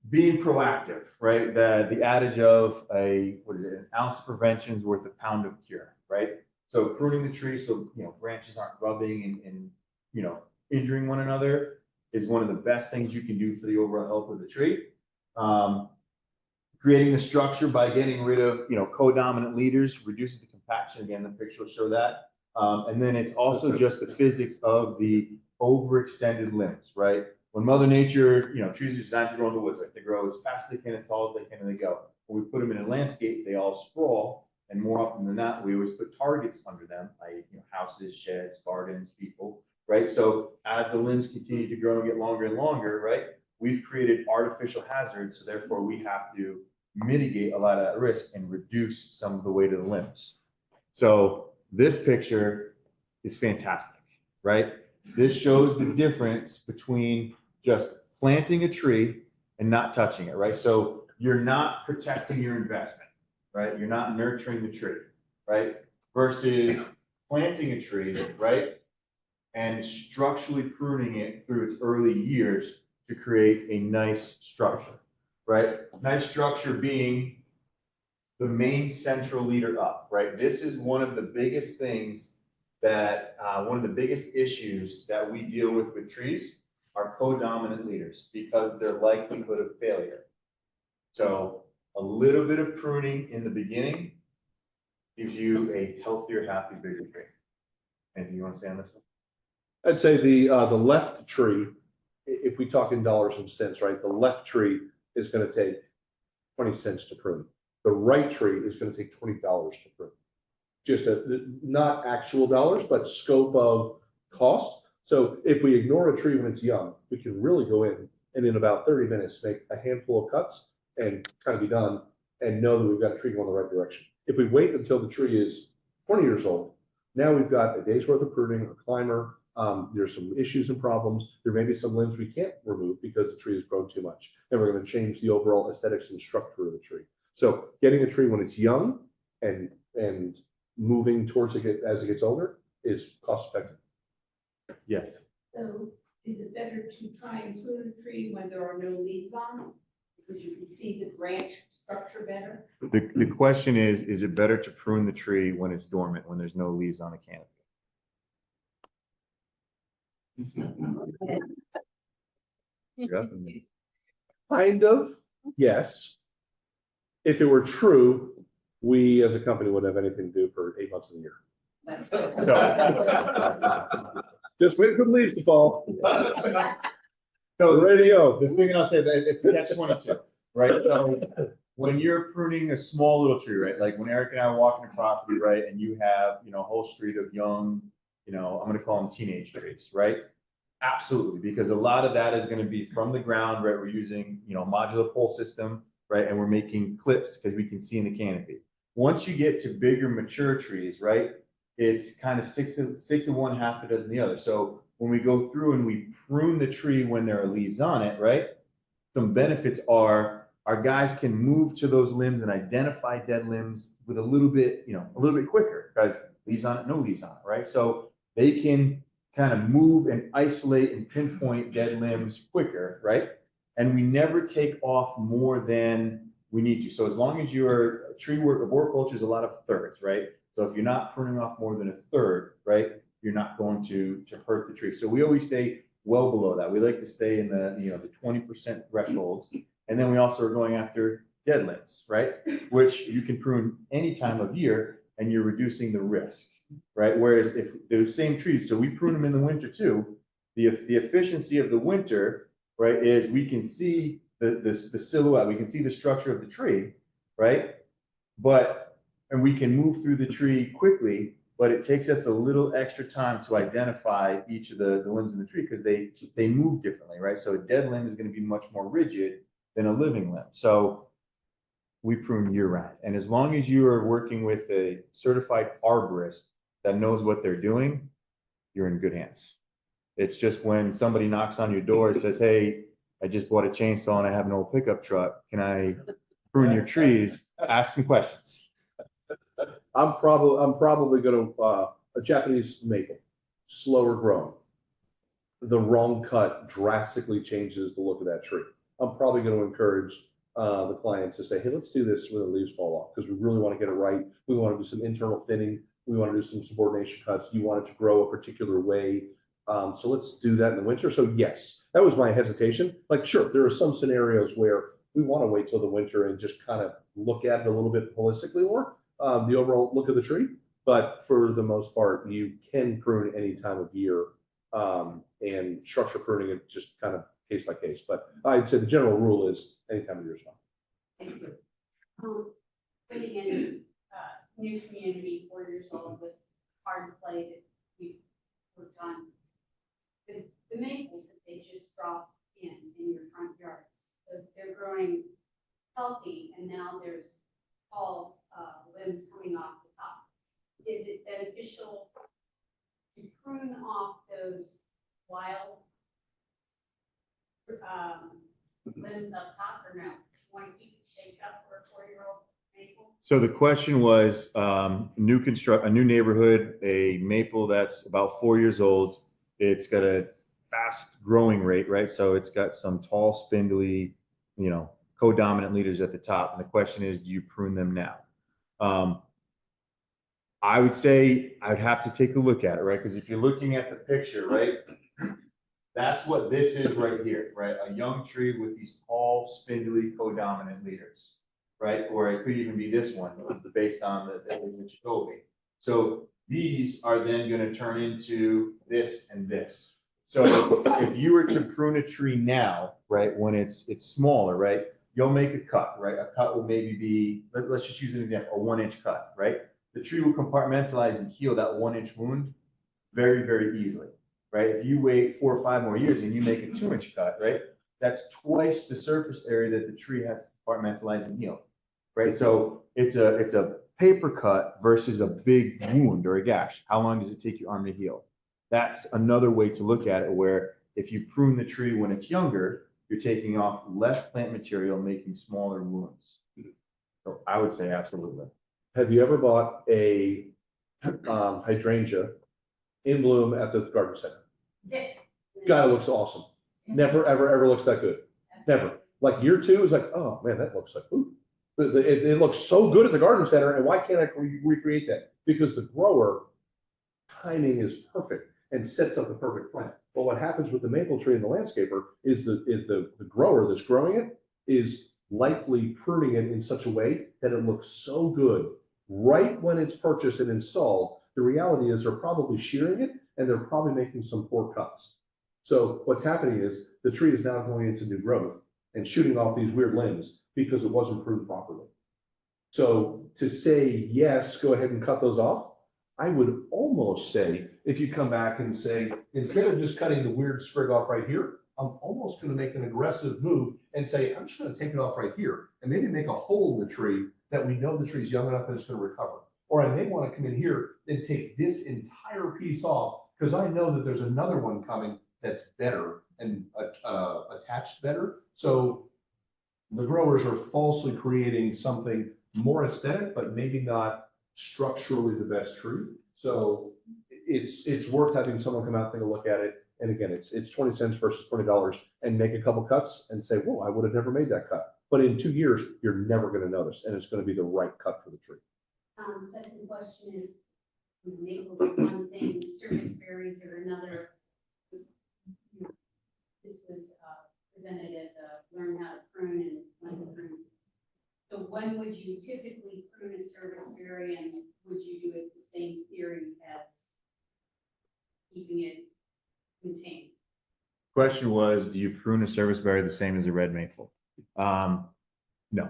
Being proactive, right? The adage of an ounce of prevention is worth a pound of cure, right? So pruning the tree so branches aren't rubbing and injuring one another is one of the best things you can do for the overall health of the tree. Creating the structure by getting rid of co-dominant leaders reduces the compaction. Again, the picture will show that. And then it's also just the physics of the overextended limbs, right? When Mother Nature, trees are designed to grow in the woods, right? They grow as fast as they can, as tall as they can, and they go. When we put them in a landscape, they all sprawl, and more often than not, we always put targets under them, like houses, sheds, gardens, people, right? So as the limbs continue to grow and get longer and longer, right, we've created artificial hazards, so therefore we have to mitigate a lot of that risk and reduce some of the weight of the limbs. So this picture is fantastic, right? This shows the difference between just planting a tree and not touching it, right? So you're not protecting your investment, right? You're not nurturing the tree, right? Versus planting a tree, right? And structurally pruning it through its early years to create a nice structure, right? Nice structure being the main central leader up, right? This is one of the biggest things that, one of the biggest issues that we deal with trees are co-dominant leaders because their likelihood of failure. So a little bit of pruning in the beginning gives you a healthier, happy, bigger tree. Anything you want to say on this one? I'd say the left tree, if we talk in dollars and cents, right, the left tree is going to take 20 cents to prune. The right tree is going to take $20 to prune. Just not actual dollars, but scope of cost. So if we ignore a tree when it's young, we can really go in and in about 30 minutes make a handful of cuts and kind of be done and know that we've got a tree going the right direction. If we wait until the tree is 20 years old, now we've got a day's worth of pruning, a climber. There's some issues and problems. There may be some limbs we can't remove because the tree has grown too much, and we're going to change the overall aesthetics and structure of the tree. So getting a tree when it's young and moving towards it as it gets older is cost effective. Yes. So is it better to try and prune a tree when there are no leaves on it? Because you can see the branch structure better? The question is it better to prune the tree when it's dormant, when there's no leaves on the canopy? Yeah. Kind of, yes. If it were true, we as a company wouldn't have anything to do for 8 months of the year. So, Just wait for the leaves to fall. so Radio. the thing that I'll say that it's catch-22, right? So when you're pruning a small little tree, right? Like when Eric and I are walking the property, right? And you have, you know, a whole street of young, you know, I'm going to call them teenage trees, right? Absolutely, because a lot of that is going to be from the ground, right? We're using, you know, modular pole system, right? And we're making clips because we can see in the canopy. Once you get to bigger mature trees, right? It's kind of six of one, half a dozen the other. So when we go through and we prune the tree when there are leaves on it, right? Some benefits are our guys can move to those limbs and identify dead limbs with a little bit, you know, a little bit quicker because leaves on it, no leaves on it, right? So they can kind of move and isolate and pinpoint dead limbs quicker, right? And we never take off more than we need to. So as long as your tree work, arboriculture is a lot of thirds, right? So if you're not pruning off more than a third, right, you're not going to hurt the tree. So we always stay well below that. We like to stay in the, you know, the 20% thresholds. And then we also are going after dead limbs, right? Which you can prune any time of year and you're reducing the risk, right? Whereas if those same trees, so we prune them in the winter too, the efficiency of the winter, right, is we can see the silhouette, we can see the structure of the tree, right? And we can move through the tree quickly, but it takes us a little extra time to identify each of the limbs in the tree because they move differently, right? So a dead limb is going to be much more rigid than a living limb. So we prune year round. And as long as you are working with a certified arborist that knows what they're doing, you're in good hands. It's just when somebody knocks on your door and says, hey, I just bought a chainsaw and I have an old pickup truck. Can I prune your trees? Ask some questions. I'm probably going to a Japanese maple, slower growing. The wrong cut drastically changes the look of that tree. I'm probably going to encourage the client to say, hey, let's do this when the leaves fall off because we really want to get it right. We want to do some internal thinning. We want to do some subordination cuts. You want it to grow a particular way. So let's do that in the winter. So yes, that was my hesitation. Like, sure, there are some scenarios where we want to wait till the winter and just kind of look at it a little bit holistically more, the overall look of the tree. But for the most part, you can prune any time of year, and structure pruning is just kind of case by case. But I'd say the general rule is any time of year is fine. Thank you. Putting in new community 4 years old with hard clay that we've worked on now there's tall limbs coming off the top. Is it beneficial to prune off those wild limbs up top or no? You want to keep it shaped up for a 4-year-old maple? So the question was, a new neighborhood, a maple that's about 4 years old. It's got a fast growing rate, right? So it's got some tall, spindly, co-dominant leaders at the top. And the question is, do you prune them now? I would say I'd have to take a look at it, right? Because if you're looking at the picture, right, that's what this is right here, right? A young tree with these tall, spindly, co-dominant leaders, right? Or it could even be this one, based on the image that you told me. So these are then going to turn into this and this. So if you were to prune a tree now, right, when it's smaller, right, you'll make a cut, right? A cut will maybe be, let's just use an example, a 1-inch cut, right? The tree will compartmentalize and heal that 1-inch wound very, very easily, right? If you wait 4 or 5 more years and you make a 2-inch cut, right, that's twice the surface area that the tree has to compartmentalize and heal, right? So it's a paper cut versus a big wound or a gash. How long does it take your arm to heal? That's another way to look at it, where if you prune the tree when it's younger, you're taking off less plant material, making smaller wounds. So I would say absolutely. Have you ever bought a hydrangea in bloom at the garden center? Yeah. God, it looks awesome. Never, ever, ever looks that good. Never. Like year 2 is like, oh man, that looks like, ooh. It looks so good at the garden center, and why can't I recreate that? Because the grower timing is perfect and sets up the perfect plant. But what happens with the maple tree and the landscaper is the grower that's growing it is likely pruning it in such a way that it looks so good right when it's purchased and installed. The reality is they're probably shearing it and they're probably making some poor cuts. So what's happening is the tree is now going into new growth and shooting off these weird limbs because it wasn't pruned properly. So to say, yes, go ahead and cut those off, I would almost say, if you come back and say, instead of just cutting the weird sprig off right here, I'm almost going to make an aggressive move and say, I'm just going to take it off right here and maybe make a hole in the tree that we know the tree's young enough that it's going to recover. Or I may want to come in here and take this entire piece off because I know that there's another one coming that's better and attached better. So the growers are falsely creating something more aesthetic, but maybe not structurally the best tree. So it's worth having someone come out and take a look at it. And again, it's 20 cents versus $20 and make a couple cuts and say, whoa, I would have never made that cut. But in 2 years, you're never going to notice, and it's going to be the right cut for the tree. Second question is, maples are one thing, service berries are another. This was presented as a learn how to prune and when to prune. So when would you typically prune a service berry, and would you do it the same theory as keeping it contained? Question was, do you prune a service berry the same as a red maple? No.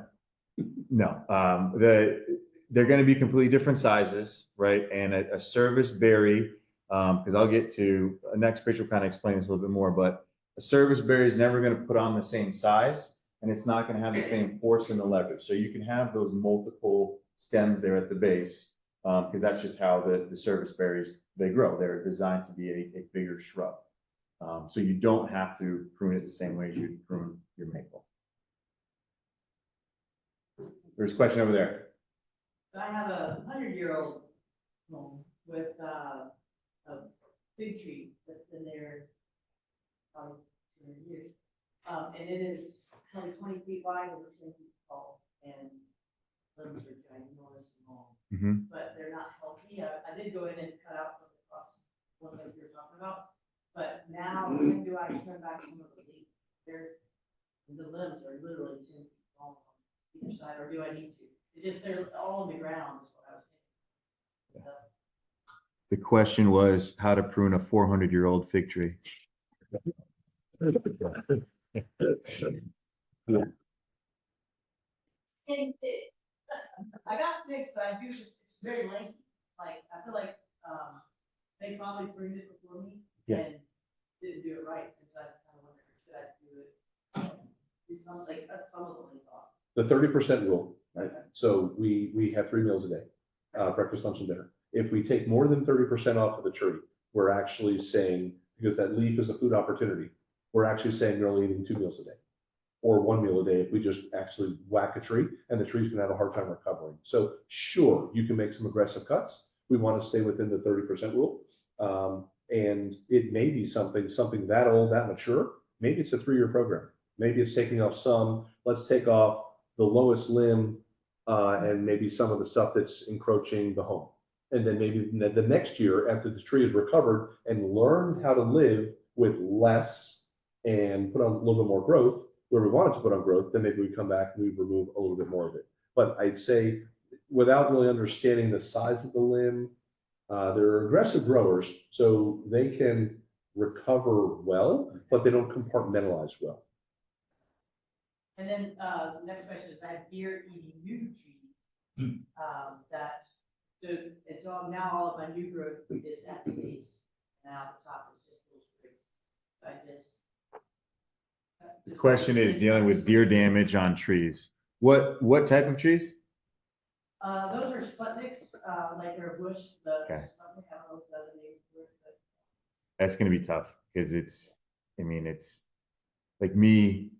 They're going to be completely different sizes, right? And a service berry, because I'll get to a next picture will kind of explain this a little bit more, but a service berry is never going to put on the same size, and it's not going to have the same force and the leverage. So you can have those multiple stems there at the base, because that's just how the service berries, they grow. They're designed to be a bigger shrub. So you don't have to prune it the same way as you prune your maple. There's a question over there. I have a 100-year-old home with a big tree that's been there probably 200 years. And it is probably 20 feet wide and 10 feet tall, and limbs are ginormous and long. But they're not healthy. I did go in and cut out some across one like you were talking about. But now, when do I turn back some of the leaves? The limbs are literally 10 feet long on either side, or do I need to? They're all on the ground is what I was thinking. The question was how to prune a 400-year-old fig tree. I got fixed, but I do just, it's very lengthy. Like, I feel like, they probably pruned it before me and didn't do it right. And so I kind of wondered, should I do it? Do something like, cut some of the length off. The 30% rule right? So we have 3 meals a day, breakfast, lunch, and dinner. If we take more than 30% off of the tree, we're actually saying, because that leaf is a food opportunity, we're actually saying you're only eating 2 meals a day or 1 meal a day if we just actually whack a tree, and the tree's gonna have a hard time recovering. So sure, you can make some aggressive cuts. We want to stay within the 30% rule. And it may be something that old, that mature. Maybe it's a 3-year program. Maybe it's taking off some, let's take off the lowest limb and maybe some of the stuff that's encroaching the home. And then maybe the next year, after the tree is recovered and learned how to live with less and put on a little bit more growth, where we wanted to put on growth, then maybe we come back and we remove a little bit more of it. But I'd say, without really understanding the size of the limb, they're aggressive growers, so they can recover well, but they don't compartmentalize well. And then, the next question is, I have deer eating new trees. That, so it's all, now all of my new growth is at the base, and now the top is just little sprigs. I just. The question is dealing with deer damage on trees. What type of trees? Those are Sputniks, like they're a bush, the Okay. Sputnik, I don't know if that's the name for it, but. That's going to be tough because it's like me,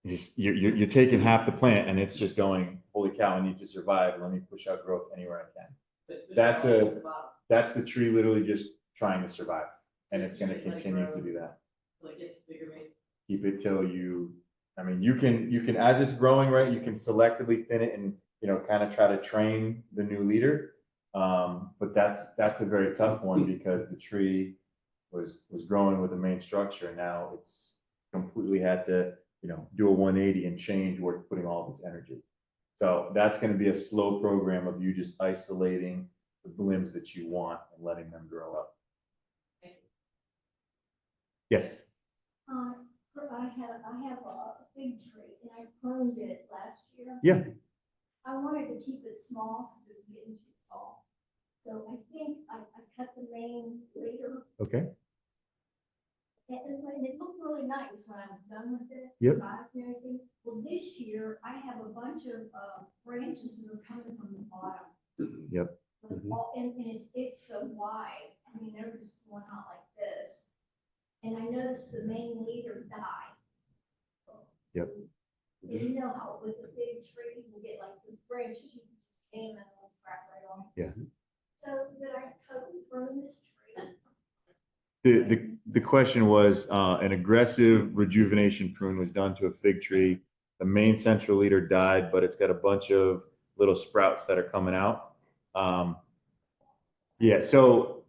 you're taking half the plant and it's just going, holy cow, I need to survive. Let me push out growth anywhere I can. That's the tree literally just trying to survive, and it's going to continue to do that. Like it's bigger, maybe. Keep it till you can, as it's growing, right, you can selectively thin it and, kind of try to train the new leader. But that's a very tough one because the tree was growing with the main structure, and now it's completely had to, do a 180 and change where it's putting all of its energy. So that's going to be a slow program of you just isolating the limbs that you want and letting them grow up. Yes. I have a fig tree and I pruned it last year. Yeah. I wanted to keep it small because it was getting too tall. So I think I cut the main later. Okay. And it looked really nice when I was done with it. Yep. Size and everything. Well, this year I have a bunch of branches that are coming from the bottom. Yep. And it's so wide. I mean, they're just going out like this. And I noticed the main leader died. Yep. And you know how with a big tree, you can get like the branches, you can just aim and it'll crack right on. Yeah. So did I totally prune this tree? The question was, an aggressive rejuvenation prune was done to a fig tree. The main central leader died, but it's got a bunch of little sprouts that are coming out. Yeah, so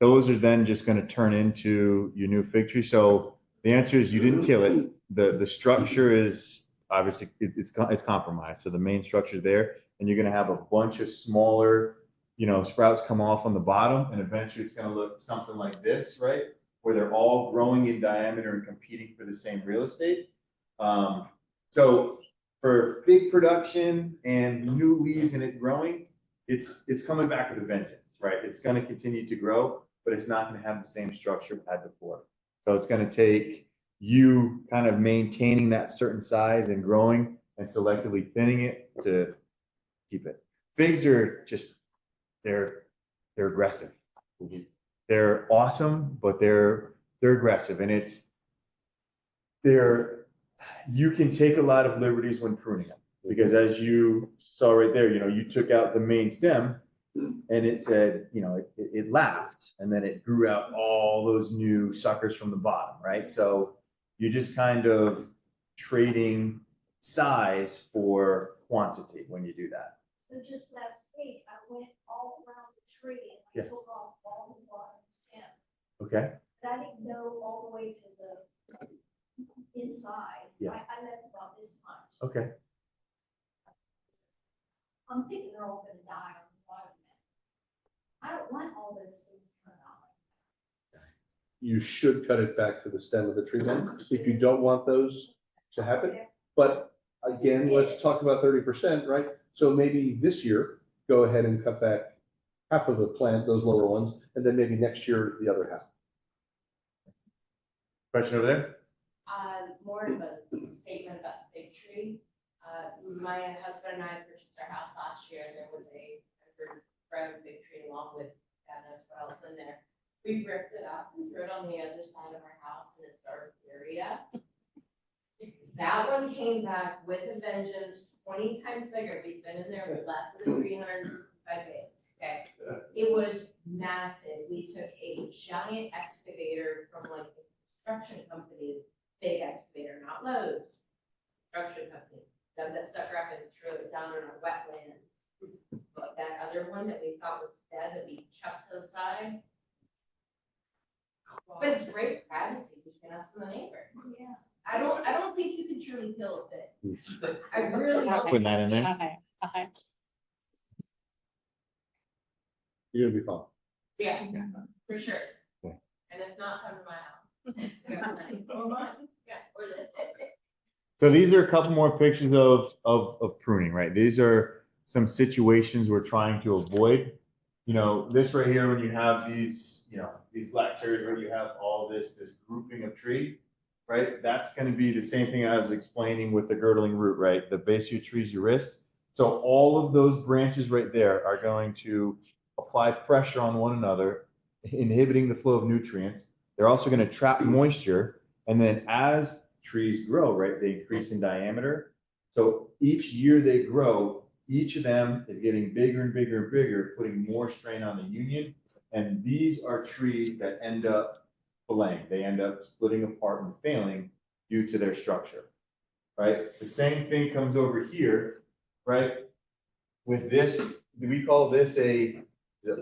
those are then just going to turn into your new fig tree. So the answer is you didn't kill it. The structure is obviously it's compromised. So the main structure is there, and you're going to have a bunch of smaller, sprouts come off on the bottom, and eventually it's going to look something like this, right? Where they're all growing in diameter and competing for the same real estate. So for fig production and new leaves and it growing, it's coming back with a vengeance, right? It's going to continue to grow, but it's not going to have the same structure it had before. So it's going to take you kind of maintaining that certain size and growing and selectively thinning it to keep it. Figs are just, they're aggressive. They're awesome, but they're aggressive, and you can take a lot of liberties when pruning them, because as you saw right there, you took out the main stem and it said, it laughed, and then it grew out all those new suckers from the bottom, right? So you're just kind of trading size for quantity when you do that. So just last week, I went all around the tree and I took off all the bottom stem. Okay. But I didn't go all the way to the inside. Yeah. I left about this much. Okay. I'm thinking they're all gonna die on the bottom end. I don't want all those things to turn out. You should cut it back to the stem of the tree then, if you don't want those to happen. But again, let's talk about 30%, right? So maybe this year, go ahead and cut back half of the plant, those lower ones, and then maybe next year, the other half. Question over there? More of a statement about the fig tree. My husband and I purchased last year, there was a brown big tree along with, God knows what else in there. We ripped it up and threw it on the other side of our house in a dark area. That one came back with a vengeance, 20 times bigger. We've been in there for less than 365 days, okay? It was massive. We took a giant excavator from like a construction company, big excavator, not Lowe's, construction company, dug that sucker up and threw it down in our wetlands. But that other one that we thought was dead, that we chucked to the side. But it's great privacy between us and the neighbor. Yeah. I don't think you can truly kill a thing. I really don't. Putting that in there. Okay. You're gonna be fine. Yeah, for sure. Yeah. And if not, come to my house. Or mine, yeah, or this. So these are a couple more pictures of pruning, right? These are some situations we're trying to avoid. You know, this right here, when you have these, you know, these black cherries where you have all this grouping of tree, right? That's going to be the same thing I was explaining with the girdling root, right? The base of your tree is your wrist. So all of those branches right there are going to apply pressure on one another, inhibiting the flow of nutrients. They're also going to trap moisture. And then as trees grow, right, they increase in diameter. So each year they grow, each of them is getting bigger and bigger and bigger, putting more strain on the union. And these are trees that end up filleting. They end up splitting apart and failing due to their structure, right? The same thing comes over here, right? With this, we call this a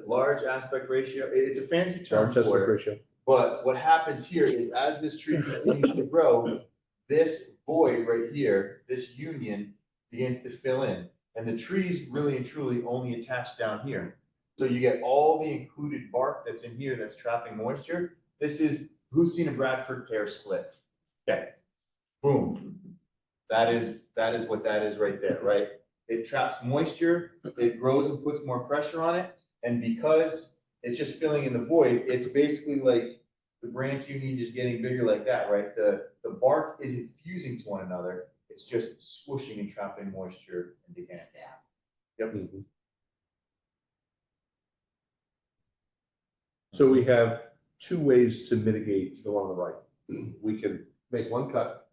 large aspect ratio. It's a fancy term Large aspect for it. ratio. But what happens here is as this tree continues to grow, this void right here, this union begins to fill in. And the trees really and truly only attach down here. So you get all the included bark that's in here that's trapping moisture. This is, who's seen a Bradford pear split? Okay, boom. That is what that is right there, right? It traps moisture, it grows and puts more pressure on it. And because it's just filling in the void, it's basically like the branch union just getting bigger like that, right? The bark isn't fusing to one another. It's just swooshing and trapping moisture and decay. Yep. Mhm. So we have two ways to mitigate the one on the right. We can make one cut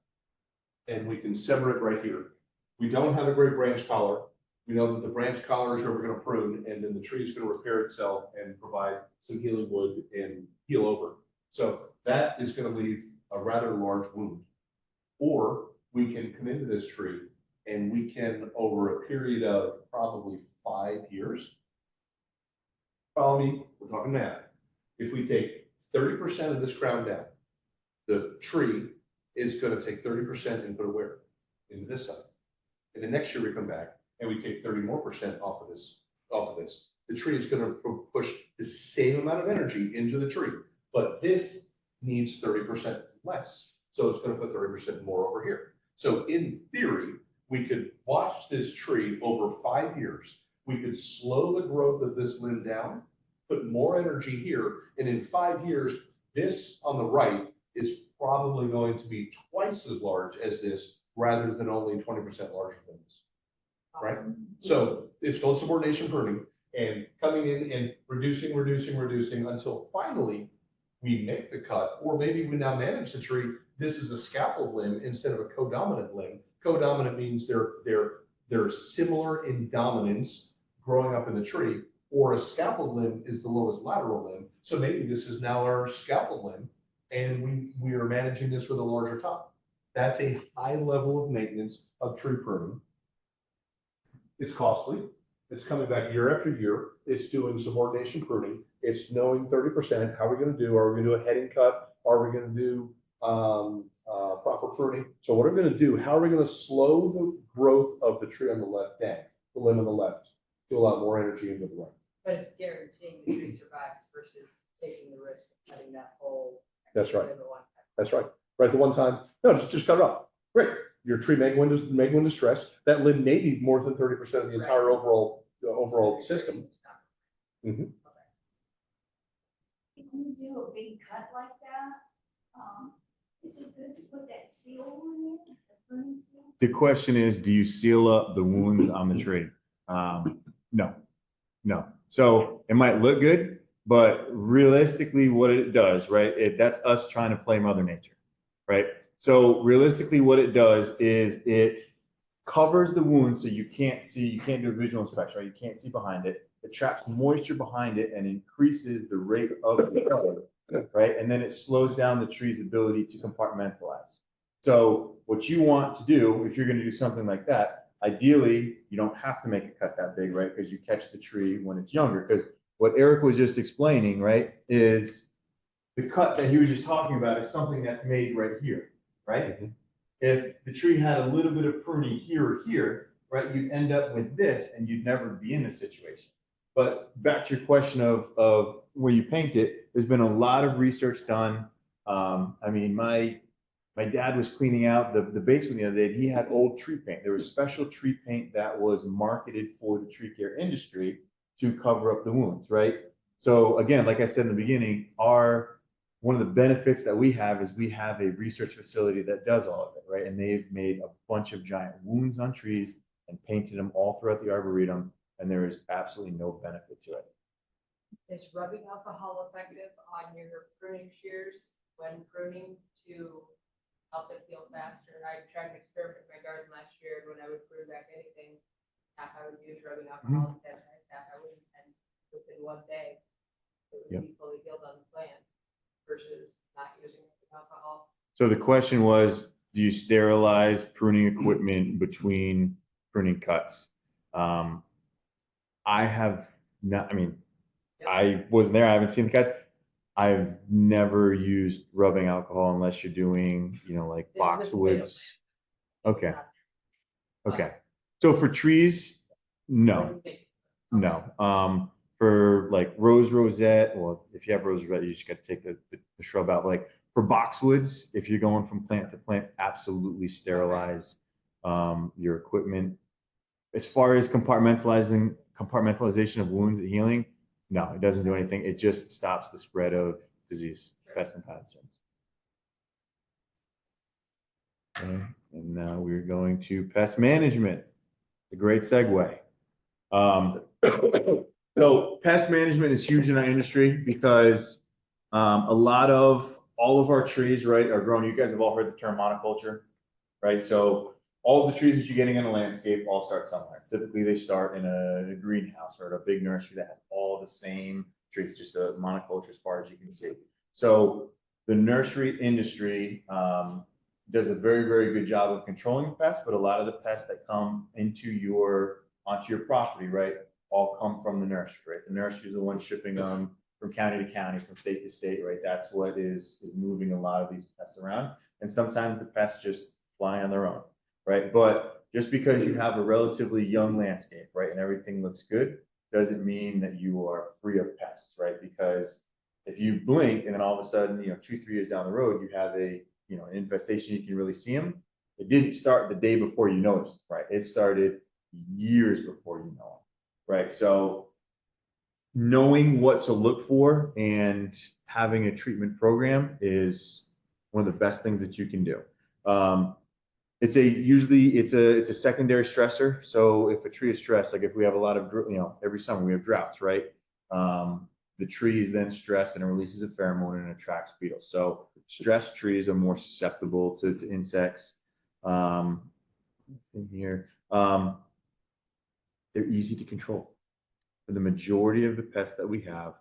and we can sever it right here. We don't have a great branch collar. We know that the branch collars are going to prune and then the tree is going to repair itself and provide some healing wood and heal over. So that is going to leave a rather large wound. Or we can come into this tree and we can, over a period of probably 5 years, follow me, we're talking math. If we take 30% of this crown down, the tree is going to take 30% and put it where? Into this side. And the next year we come back and we take 30% more off of this. The tree is going to push the same amount of energy into the tree, but this needs 30% less. So it's going to put 30% more over here. So in theory, we could watch this tree over 5 years. We could slow the growth of this limb down, put more energy here, and in 5 years, this on the right is probably going to be twice as large as this, rather than only 20% larger than this, right? So it's called subordination pruning, and coming in and reducing until finally we make the cut, or maybe we now manage the tree. This is a scaffold limb instead of a codominant limb. Codominant means they're similar in dominance growing up in the tree, or a scaffold limb is the lowest lateral limb. So maybe this is now our scaffold limb, and we are managing this with a larger top. That's a high level of maintenance of tree pruning. It's costly. It's coming back year after year. It's doing subordination pruning. It's knowing 30%. How are we going to do? Are we going to do a heading cut? Are we going to do proper pruning? So what are we going to do? How are we going to slow the growth of the tree on the left down, the limb on the left, to allow more energy into the right? But it's guaranteeing the tree survives versus taking the risk of cutting that whole. That's right. That's right. Right, the one time, no, just cut it off. Great. Your tree may go into stress. That limb may be more than 30% of the entire overall system. Mm-hmm. If you do a big cut like that, is it good to put that seal on it, the pruning seal? The question is, do you seal up the wounds on the tree? No, no. So it might look good, but realistically what it does, right? That's us trying to play Mother Nature, right? So realistically what it does is it covers the wound so you can't see, you can't do a visual inspection, right? You can't see behind it. It traps moisture behind it and increases the rate of the color, right? And then it slows down the tree's ability to compartmentalize. So what you want to do, if you're going to do something like that, ideally, you don't have to make a cut that big, right? Because you catch the tree when it's younger. Because what Eric was just explaining, right, is the cut that he was just talking about is something that's made right here, right? Mhm. If the tree had a little bit of pruning here or here, right, you'd end up with this and you'd never be in this situation. But back to your question of where you paint it, there's been a lot of research done. I mean, my dad was cleaning out the basement the other day. He had old tree paint. There was special tree paint that was marketed for the tree care industry to cover up the wounds, right? So again, like I said in the beginning, one of the benefits that we have is we have a research facility that does all of it, right? And they've made a bunch of giant wounds on trees and painted them all throughout the Arboretum, and there is absolutely no benefit to it. Is rubbing alcohol effective on your pruning shears when pruning to help it heal faster? I tried to experiment in my garden last year, and when I would prune back anything, half I would use rubbing alcohol, and half I wouldn't, and within one day, it would be fully healed on the plant versus not using rubbing alcohol. So the question was, do you sterilize pruning equipment between pruning cuts? I have not, I mean, I wasn't there, I haven't seen the cuts. I've never used rubbing alcohol unless you're doing, like This is boxwoods. Okay, It's not- okay. So for trees, no, no. For like rose rosette, well, if you have rose rosette, you just got to take the shrub out. Like for boxwoods, if you're going from plant to plant, absolutely sterilize your equipment. As far as compartmentalization of wounds and healing, no, it doesn't do anything. It just stops the spread of disease, pests and pathogens. Okay, and now we're going to pest management. A great segue. So pest management is huge in our industry because all of our trees, right, are grown. You guys have all heard the term monoculture, right? So all the trees that you're getting in a landscape all start somewhere. Typically, they start in a greenhouse or a big nursery that has all the same trees, just a monoculture as far as you can see. So the nursery industry does a very, very good job of controlling pests, but a lot of the pests that come onto your property, right, all come from the nursery, right? The nursery is the one shipping them from county to county, from state to state, right? That's what is moving a lot of these pests around. And sometimes the pests just fly on their own, right? But just because you have a relatively young landscape, right, and everything looks good, doesn't mean that you are free of pests, right? Because if you blink and then all of a sudden, 2-3 years down the road, you have an infestation, you can really see them. It didn't start the day before you noticed, right? It started years before you know it, right? So knowing what to look for and having a treatment program is one of the best things that you can do. Usually it's a secondary stressor. So if a tree is stressed, like if we have a lot of, every summer we have droughts, right? The tree is then stressed and it releases a pheromone and attracts beetles. So stressed trees are more susceptible to insects. In here, they're easy to control. The majority of the pests that we have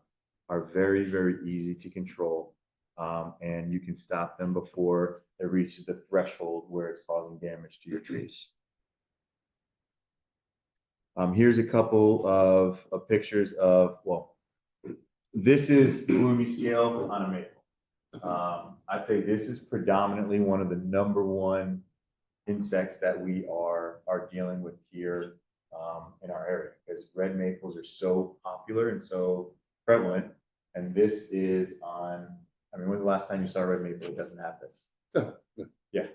are very, very easy to control. And you can stop them before it reaches the threshold where it's causing damage to your trees. Here's a couple of pictures of, this is gloomy scale on a maple. I'd say this is predominantly one of the #1 insects that we are dealing with here in our area, because red maples are so popular and so prevalent. And this is on, when's the last time you saw a red maple? It doesn't have this. Yeah.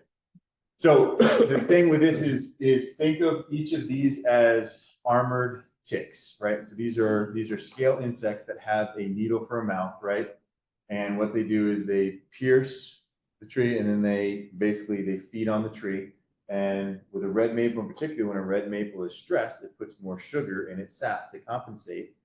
So the thing with this is think of each of these as armored ticks, right? So these are scale insects that have a needle for a mouth, right? And what they do is they pierce the tree and then they feed on the tree. And with a red maple in particular, when a red maple is stressed, it puts more sugar in its sap to compensate.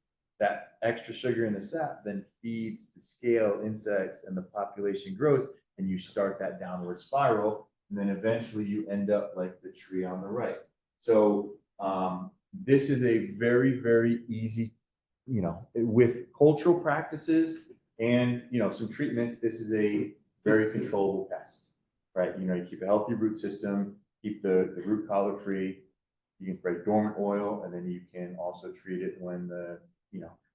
That extra sugar in the sap then feeds the scale insects and the population grows, and you start that downward spiral. And then eventually you end up like the tree on the right. So this is a very, very easy, with cultural practices and, some treatments, this is a very controllable pest, right? You keep a healthy root system, keep the root collar free. You can spray dormant oil, and then you can also treat it when the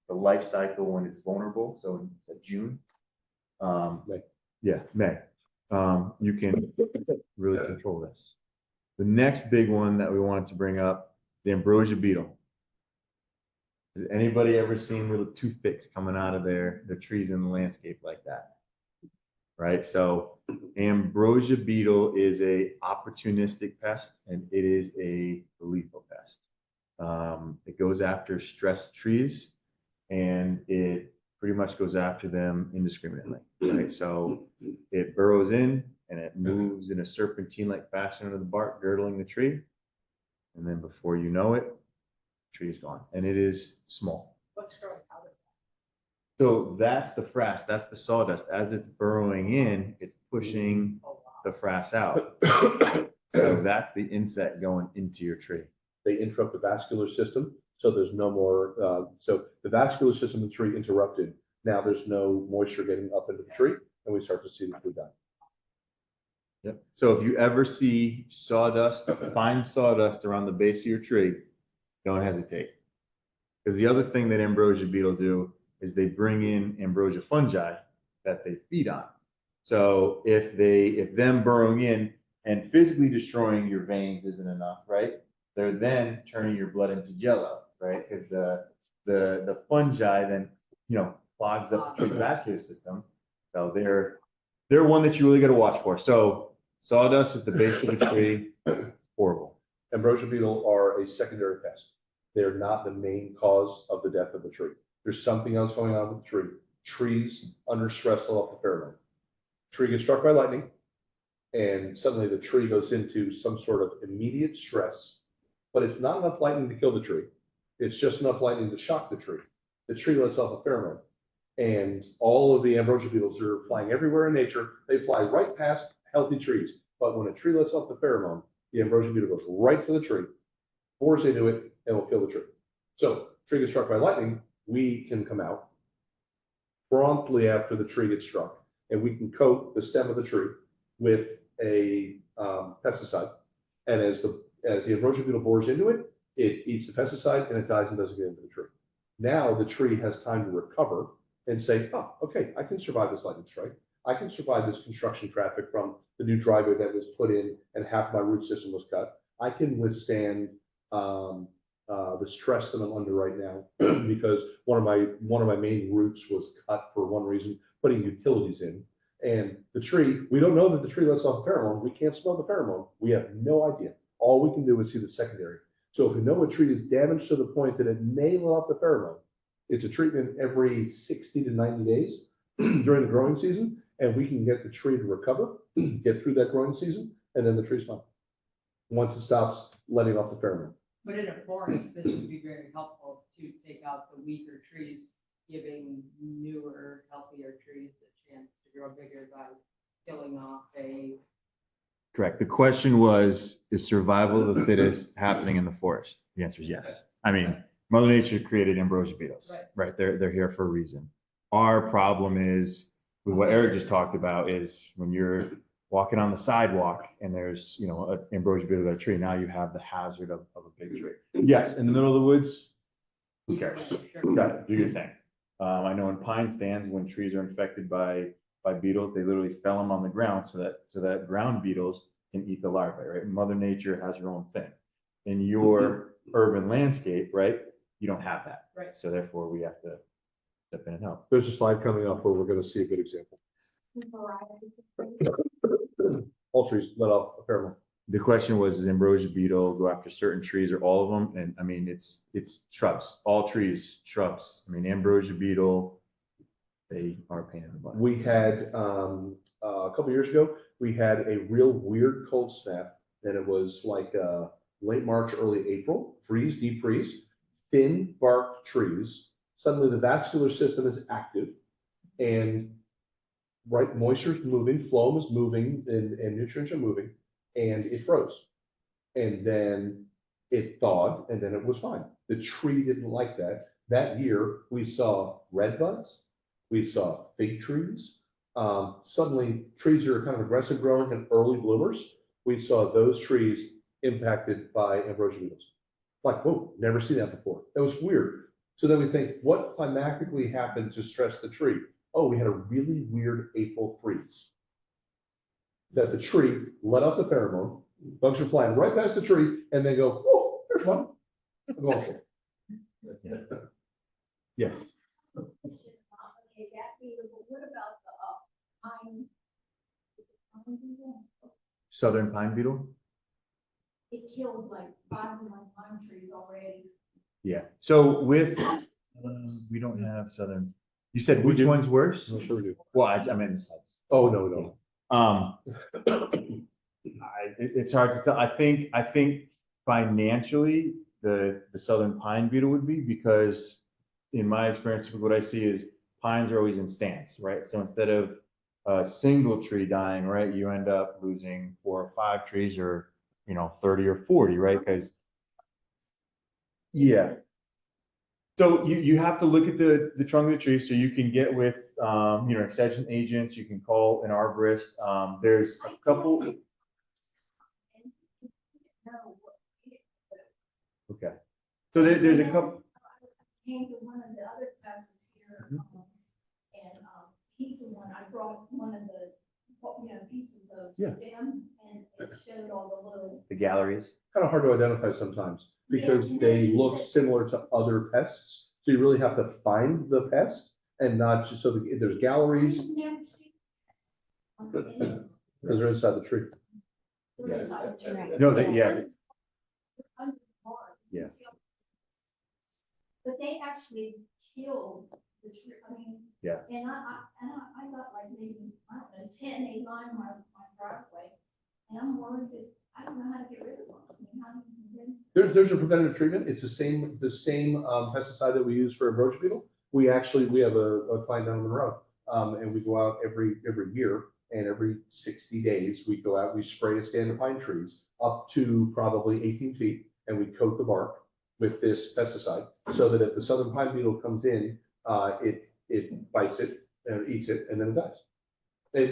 life cycle, when it's vulnerable. So it's at June. May. Yeah, May. You can really control this. The next big one that we wanted to bring up, the ambrosia beetle. Has anybody ever seen little toothpicks coming out of their trees in the landscape like that? Right. So ambrosia beetle is a opportunistic pest, and it is a lethal pest. It goes after stressed trees, and it pretty much goes after them indiscriminately. Right. So it burrows in and it moves in a serpentine-like fashion under the bark, girdling the tree. And then before you know it, the tree is gone. And it is small. What's growing out of that? So that's the frass, that's the sawdust. As it's burrowing in, it's pushing the frass out. So that's the insect going into your tree. They interrupt the vascular system, so there's no more, so the vascular system of the tree interrupted. Now there's no moisture getting up into the tree, and we start to see the tree die. Yep. So if you ever see sawdust, fine sawdust around the base of your tree, don't hesitate. Because the other thing that ambrosia beetle do is they bring in ambrosia fungi that they feed on. So if them burrowing in and physically destroying your veins isn't enough, right? They're then turning your blood into jello, right? Because the fungi then clogs up the tree's vascular system. So they're one that you really got to watch for. So sawdust at the base of the tree, horrible. Ambrosia beetle are a secondary pest. They're not the main cause of the death of the tree. There's something else going on with the tree. Trees under stress let off the pheromone. Tree gets struck by lightning, and suddenly the tree goes into some sort of immediate stress, but it's not enough lightning to kill the tree. It's just enough lightning to shock the tree. The tree lets off a pheromone, and all of the ambrosia beetles are flying everywhere in nature. They fly right past healthy trees, but when a tree lets off the pheromone, the ambrosia beetle goes right for the tree, bores into it, and will kill the tree. So tree gets struck by lightning, we can come out promptly after the tree gets struck, and we can coat the stem of the tree with a pesticide. And as the ambrosia beetle bores into it, it eats the pesticide and it dies and doesn't get into the tree. Now the tree has time to recover and say, oh, okay, I can survive this lightning strike. I can survive this construction traffic from the new driveway that was put in and half my root system was cut. I can withstand the stress that I'm under right now because one of my main roots was cut for one reason, putting utilities in. And the tree, we don't know that the tree lets off a pheromone. We can't smell the pheromone. We have no idea. All we can do is see the secondary. So if we know a tree is damaged to the point that it may let off the pheromone, it's a treatment every 60 to 90 days during the growing season, and we can get the tree to recover, get through that growing season, and then the tree's fine once it stops letting off the pheromone. But in a forest, this would be very helpful to take out the weaker trees, giving newer, healthier trees the chance to grow bigger by killing off a. Correct. The question was, is survival of the fittest happening in the forest? The answer is yes. I mean, Mother Nature created ambrosia beetles, right? They're here for a reason. Our problem is, with what Eric just talked about, is when you're walking on the sidewalk and there's, an ambrosia beetle at a tree, now you have the hazard of a big tree. Yes, in the middle of the woods, who cares? Got it, do your thing. I know in pine stands, when trees are infected by beetles, they literally fell them on the ground so that ground beetles can eat the larvae, right? Mother Nature has her own thing. In your urban landscape, right, you don't have that. Right. So therefore we have to step in and help. There's a slide coming up where we're going to see a good example. All trees let off a pheromone. The question was, does ambrosia beetle go after certain trees or all of them? And I mean, it's shrubs, all trees, shrubs. I mean, ambrosia beetle, they are a pain in the butt. We had, a couple years ago, we had a real weird cold snap and it was like late March, early April, freeze, deep freeze, thin bark trees. Suddenly the vascular system is active and right, moisture is moving, phloem is moving, and nutrients are moving, and it froze. And then it thawed, and then it was fine. The tree didn't like that. That year, we saw red buds, we saw fig trees. Suddenly, trees that are kind of aggressive growing and early bloomers, we saw those trees impacted by ambrosia beetles. Like, whoa, never seen that before. That was weird. So then we think, what climatically happened to stress the tree? Oh, we had a really weird April freeze. That the tree let off the pheromone, bugs are flying right past the tree, and they go, oh, there's one. Go on. Yes. Okay, that beetle, but what about the, pine? Pine beetle? Southern pine beetle? It killed like 5 of my pine trees already. Yeah. So with, we don't have southern, you said We which do. one's worse? I'm sure we do. Well, I meant the sides. Oh, no. It's hard to tell. I think financially, the southern pine beetle would be, because in my experience, what I see is pines are always in stands, right? So instead of a single tree dying, right, you end up losing 4 or 5 trees, or 30 or 40, right? Because yeah. So you have to look at the trunk of the tree, so you can get with extension agents. You can call an arborist. There's a couple. Okay. So there's a couple. Came to one of the other classes here, and he's the one, I brought one of the, pieces of Yeah. them, and it showed all the little. The galleries. Kind of hard to identify sometimes because Yeah, they yeah, look but- similar to other pests. So you really have to find the pest and not just, so there's galleries, You've never seen this. On the end. because they're inside the tree. There is, I don't know. No, Under the bark, you Yeah. can see all- But they actually killed the tree, I mean. Yeah. And I got like maybe, I don't know, 10, they lined my driveway, and I'm worried that, I don't know how to get rid of them. I mean, how do you get rid of There's a preventative treatment. It's the same pesticide that we use for ambrosia beetle. We have a client down the road, and we go out every year, and every 60 days we go out, we spray a stand of pine trees up to probably 18 feet, and we coat the bark with this pesticide, so that if the southern pine beetle comes in, it bites it and eats it, and then it dies.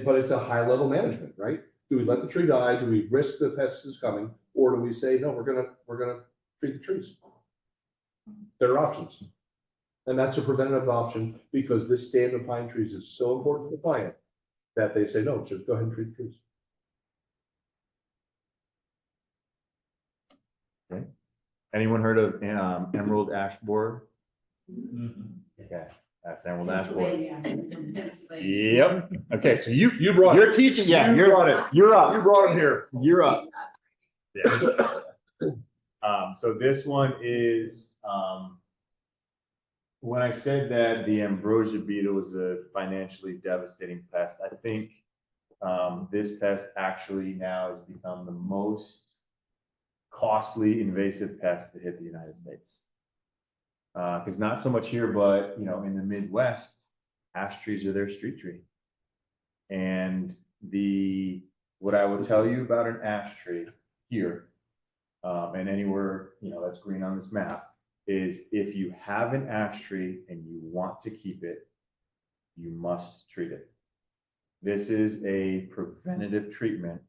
But it's a high level management, right? Do we let the tree die? Do we risk the pests coming? Or do we say, no, we're gonna treat the trees? There are options. And that's a preventative option, because this stand of pine trees is so important to the client that they say, no, just go ahead and treat the trees. Anyone heard of emerald ash borer? Okay, that's emerald ash borer. Yep. Okay, so you brought you're teaching. Yeah, You brought it. You're up. You brought him here. You're up. Yeah. So this one is, when I said that the ambrosia beetle is a financially devastating pest, I think this pest actually now has become the most costly invasive pest to hit the United States. Because not so much here, but in the Midwest, ash trees are their street tree. And what I will tell you about an ash tree here, and anywhere that's green on this map, is if you have an ash tree and you want to keep it, you must treat it. This is a preventative treatment,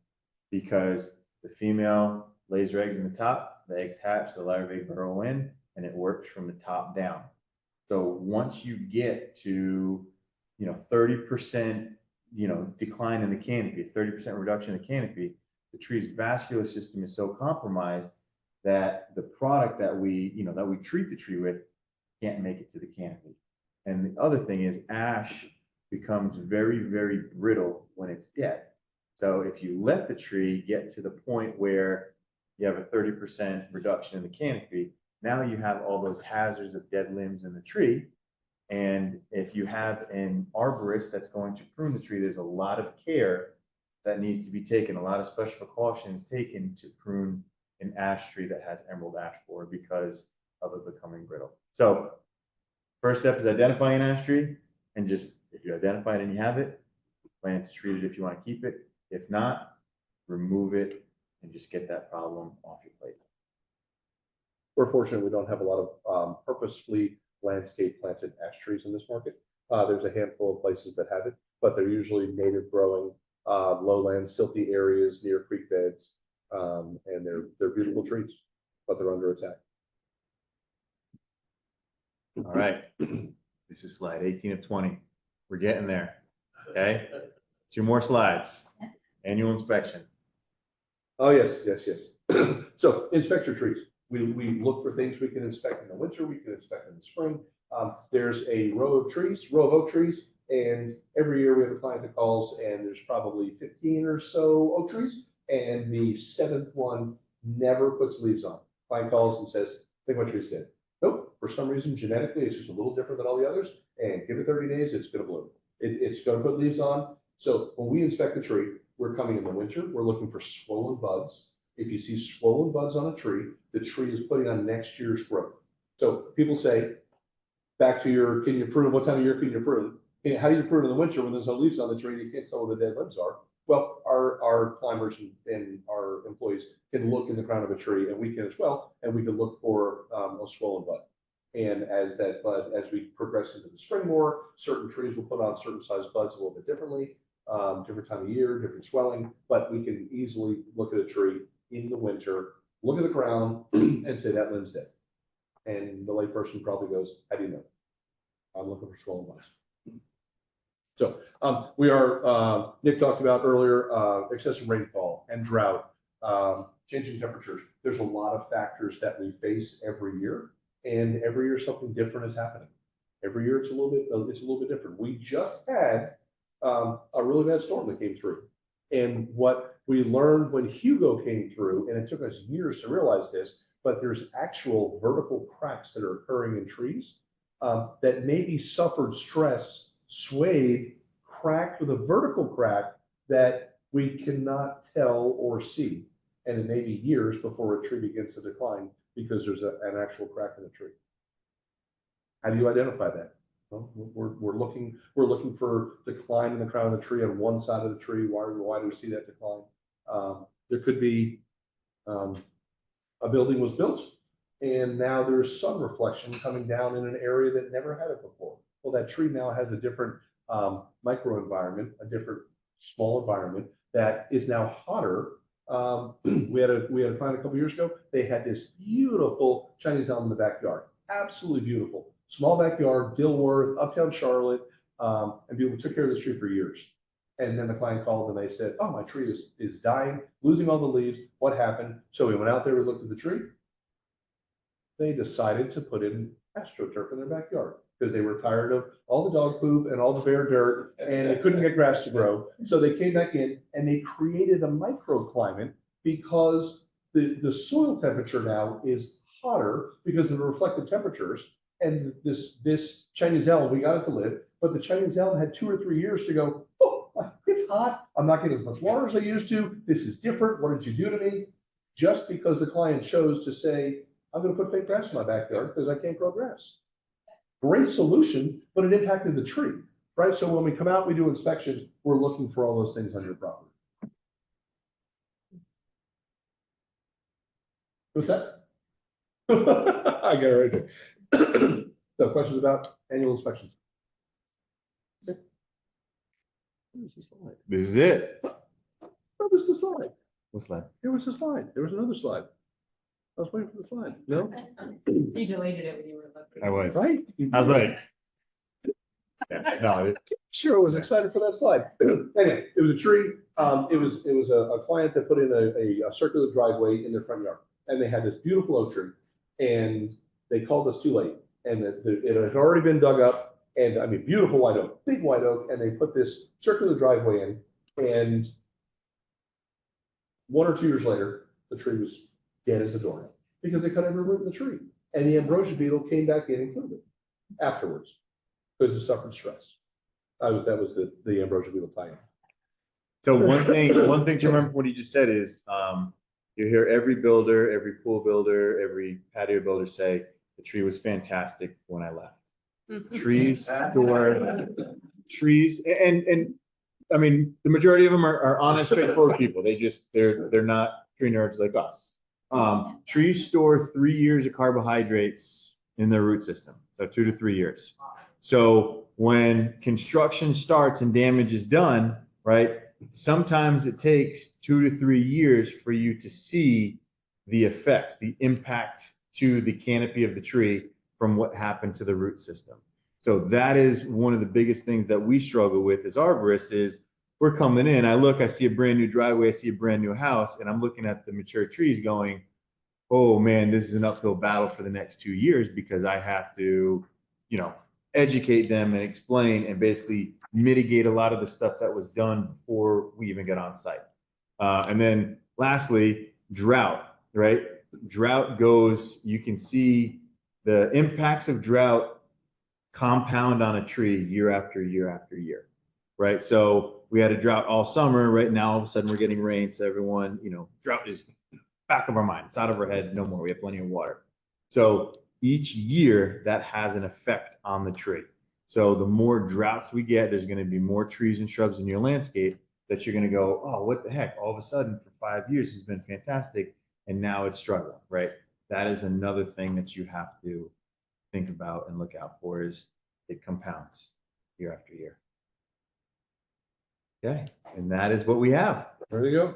because the female lays her eggs in the top, the eggs hatch, the larvae burrow in, and it works from the top down. So once you get to 30% decline in the canopy, 30% reduction in the canopy, the tree's vascular system is so compromised that the product that we treat the tree with can't make it to the canopy. And the other thing is, ash becomes very, very brittle when it's dead. So if you let the tree get to the point where you have a 30% reduction in the canopy, now you have all those hazards of dead limbs in the tree. And if you have an arborist that's going to prune the tree, there's a lot of care that needs to be taken, a lot of special precautions taken to prune an ash tree that has emerald ash borer because of it becoming brittle. So first step is identifying an ash tree, and just, if you identify it and you have it, plan to treat it if you want to keep it. If not, remove it and just get that problem off your plate. We're fortunate we don't have a lot of purposefully landscape planted ash trees in this market. There's a handful of places that have it, but they're usually native growing, lowland, silty areas near creek beds, and they're beautiful trees, but they're under attack. All right, this is slide 18 of 20. We're getting there, okay? 2 more slides. Annual inspection. Oh, yes, yes, yes. So inspect your trees. We look for things we can inspect in the winter, we can inspect in the spring. There's a row of oak trees, and every year we have a client that calls, and there's probably 15 or so oak trees, and the 7th one never puts leaves on. Client calls and says, I think my tree's dead. Nope, for some reason, genetically, it's just a little different than all the others, and give it 30 days, it's gonna bloom. It's gonna put leaves on. So when we inspect the tree, we're coming in the winter, we're looking for swollen buds. If you see swollen buds on a tree, the tree is putting on next year's growth. So people say, back to your, can you prune, what time of year can you prune? How do you prune in the winter when there's no leaves on the tree and you can't tell where the dead limbs are? Well, our climbers and our employees can look in the crown of a tree, and we can as well, and we can look for a swollen bud. And as that bud, as we progress into the spring more, certain trees will put on certain size buds a little bit differently, different time of year, different swelling, but we can easily look at a tree in the winter, look at the crown and say that limb's dead. And the layperson probably goes, how do you know? I'm looking for swollen buds. So we are, Nick talked about earlier, excessive rainfall and drought, changing temperatures. There's a lot of factors that we face every year, and every year something different is happening. Every year it's a little bit different. We just had a really bad storm that came through. And what we learned when Hugo came through, and it took us years to realize this, but there's actual vertical cracks that are occurring in trees that maybe suffered stress, swayed, cracked with a vertical crack that we cannot tell or see. And it may be years before a tree begins to decline because there's an actual crack in the tree. How do you identify that? Well, we're looking for decline in the crown of the tree on one side of the tree. Why do we see that decline? There could be a building was built, and now there's sun reflection coming down in an area that never had it before. Well, that tree now has a different microenvironment, a different small environment that is now hotter. We had a client a couple years ago. They had this beautiful Chinese elm in the backyard, absolutely beautiful, small backyard, Dilworth, uptown Charlotte, and people took care of the tree for years. And then the client called and they said, "Oh, my tree is dying, losing all the leaves. What happened?" So we went out there, we looked at the tree. They decided to put in astroturf in their backyard because they were tired of all the dog poop and all the bare dirt, and they couldn't get grass to grow. So they came back in and they created a microclimate because the soil temperature now is hotter because of the reflective temperatures. And this Chinese elm, we got it to live, but the Chinese elm had 2 or 3 years to go, "Oh, it's hot. I'm not getting as much water as I used to. This is different. What did you do to me?" Just because the client chose to say, "I'm going to put fake grass in my backyard because I can't grow grass." Great solution, but it impacted the tree, right? So when we come out, we do inspections, we're looking for all those things on your property. What's that? I got it right there. So questions about annual inspections? Okay. Where's the slide? This is it. Where was the slide? What slide? Here was the slide. There was another slide. I was waiting for the slide. No? You deleted it when you were looking. I was. Right? I was like, yeah, no, Sure, I was excited for that slide. Anyway, it was a tree. It was a client that put in a circular driveway in their front yard, and they had this beautiful oak tree, and they called us too late, and it had already been dug up, and I mean, beautiful white oak, big white oak, and they put this circular driveway in, and 1 or 2 years later, the tree was dead as a doornail because they cut every root in the tree, and the ambrosia beetle came back in and killed it afterwards because it suffered stress. That was the ambrosia beetle tie-in. So one thing to remember what he just said is, you hear every builder, every pool builder, every patio builder say, the tree was fantastic when I left. Trees, trees, and I mean, the majority of them are honest, straightforward people. They're not tree nerds like us. Trees store 3 years of carbohydrates in their root system, so 2 to 3 years. So when construction starts and damage is done, right, sometimes it takes 2 to 3 years for you to see the effects, the impact to the canopy of the tree from what happened to the root system. So that is one of the biggest things that we struggle with as arborists is we're coming in, I see a brand new driveway, I see a brand new house, and I'm looking at the mature trees going, oh man, this is an uphill battle for the next 2 years because I have to, educate them and explain and basically mitigate a lot of the stuff that was done before we even get on site. And then lastly, drought, right? Drought goes, you can see the impacts of drought compound on a tree year after year after year, right? So we had a drought all summer, right? Now all of a sudden we're getting rain. So everyone, drought is back of our mind. It's out of our head. No more. We have plenty of water. So each year that has an effect on the tree. So the more droughts we get, there's going to be more trees and shrubs in your landscape that you're going to go, oh, what the heck? All of a sudden for 5 years has been fantastic. And now it's struggling, right? That is another thing that you have to think about and look out for is it compounds year after year. Okay. And that is what we have. There you go.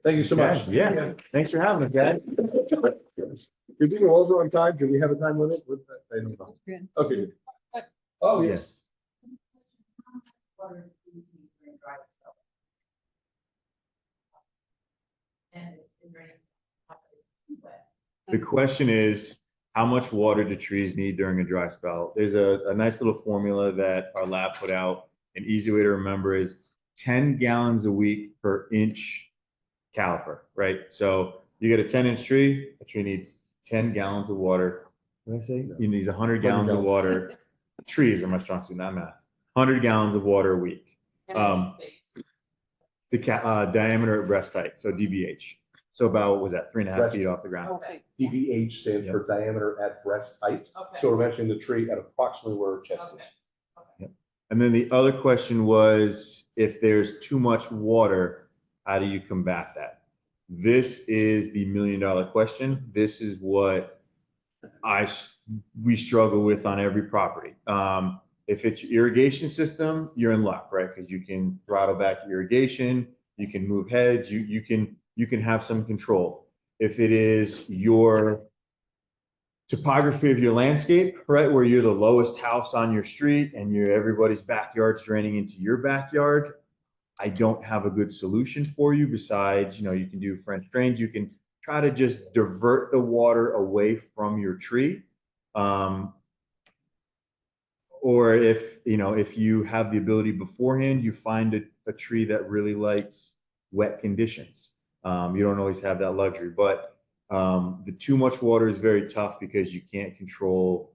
Thank you so much. Yeah. Thanks for having us, guys. Did we go over on time? Do we have a time limit? I don't know. Good. Okay. Good. Oh, yes. Water trees need during dry spell. And in rain. Wet. The question is, how much water do trees need during a dry spell? There's a nice little formula that our lab put out. An easy way to remember is 10 gallons a week per inch caliper, right? So you get a 10-inch tree, a tree needs 10 gallons of water. What did I say? It needs 100 gallons of water. Trees are my strong suit, not math. 100 gallons of water a week. The diameter at breast height, so DBH. So about, what was that, 3.5 feet off the ground? Okay. DBH stands for diameter at breast height. So we're measuring the tree at approximately where her chest is. Yep. And then the other question was, if there's too much water, how do you combat that? This is the $1 million question. This is what we struggle with on every property. If it's your irrigation system, you're in luck, right? Because you can throttle back irrigation, you can move heads, you can have some control. If it is your topography of your landscape, right, where you're the lowest house on your street and everybody's backyard's draining into your backyard, I don't have a good solution for you besides, you can do French drains. You can try to just divert the water away from your tree. Or if you have the ability beforehand, you find a tree that really likes wet conditions. You don't always have that luxury, but the too much water is very tough because you can't control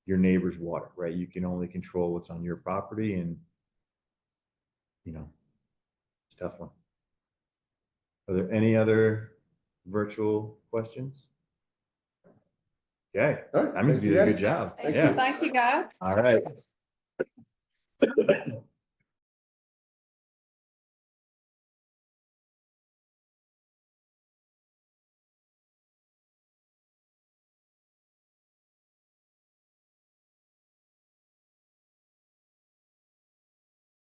your neighbor's water, right? You can only control what's on your property, and it's a tough one. Are there any other virtual questions? Okay, All right. that means you did a good job. Thank Yeah. you. Thank you, guys. All right.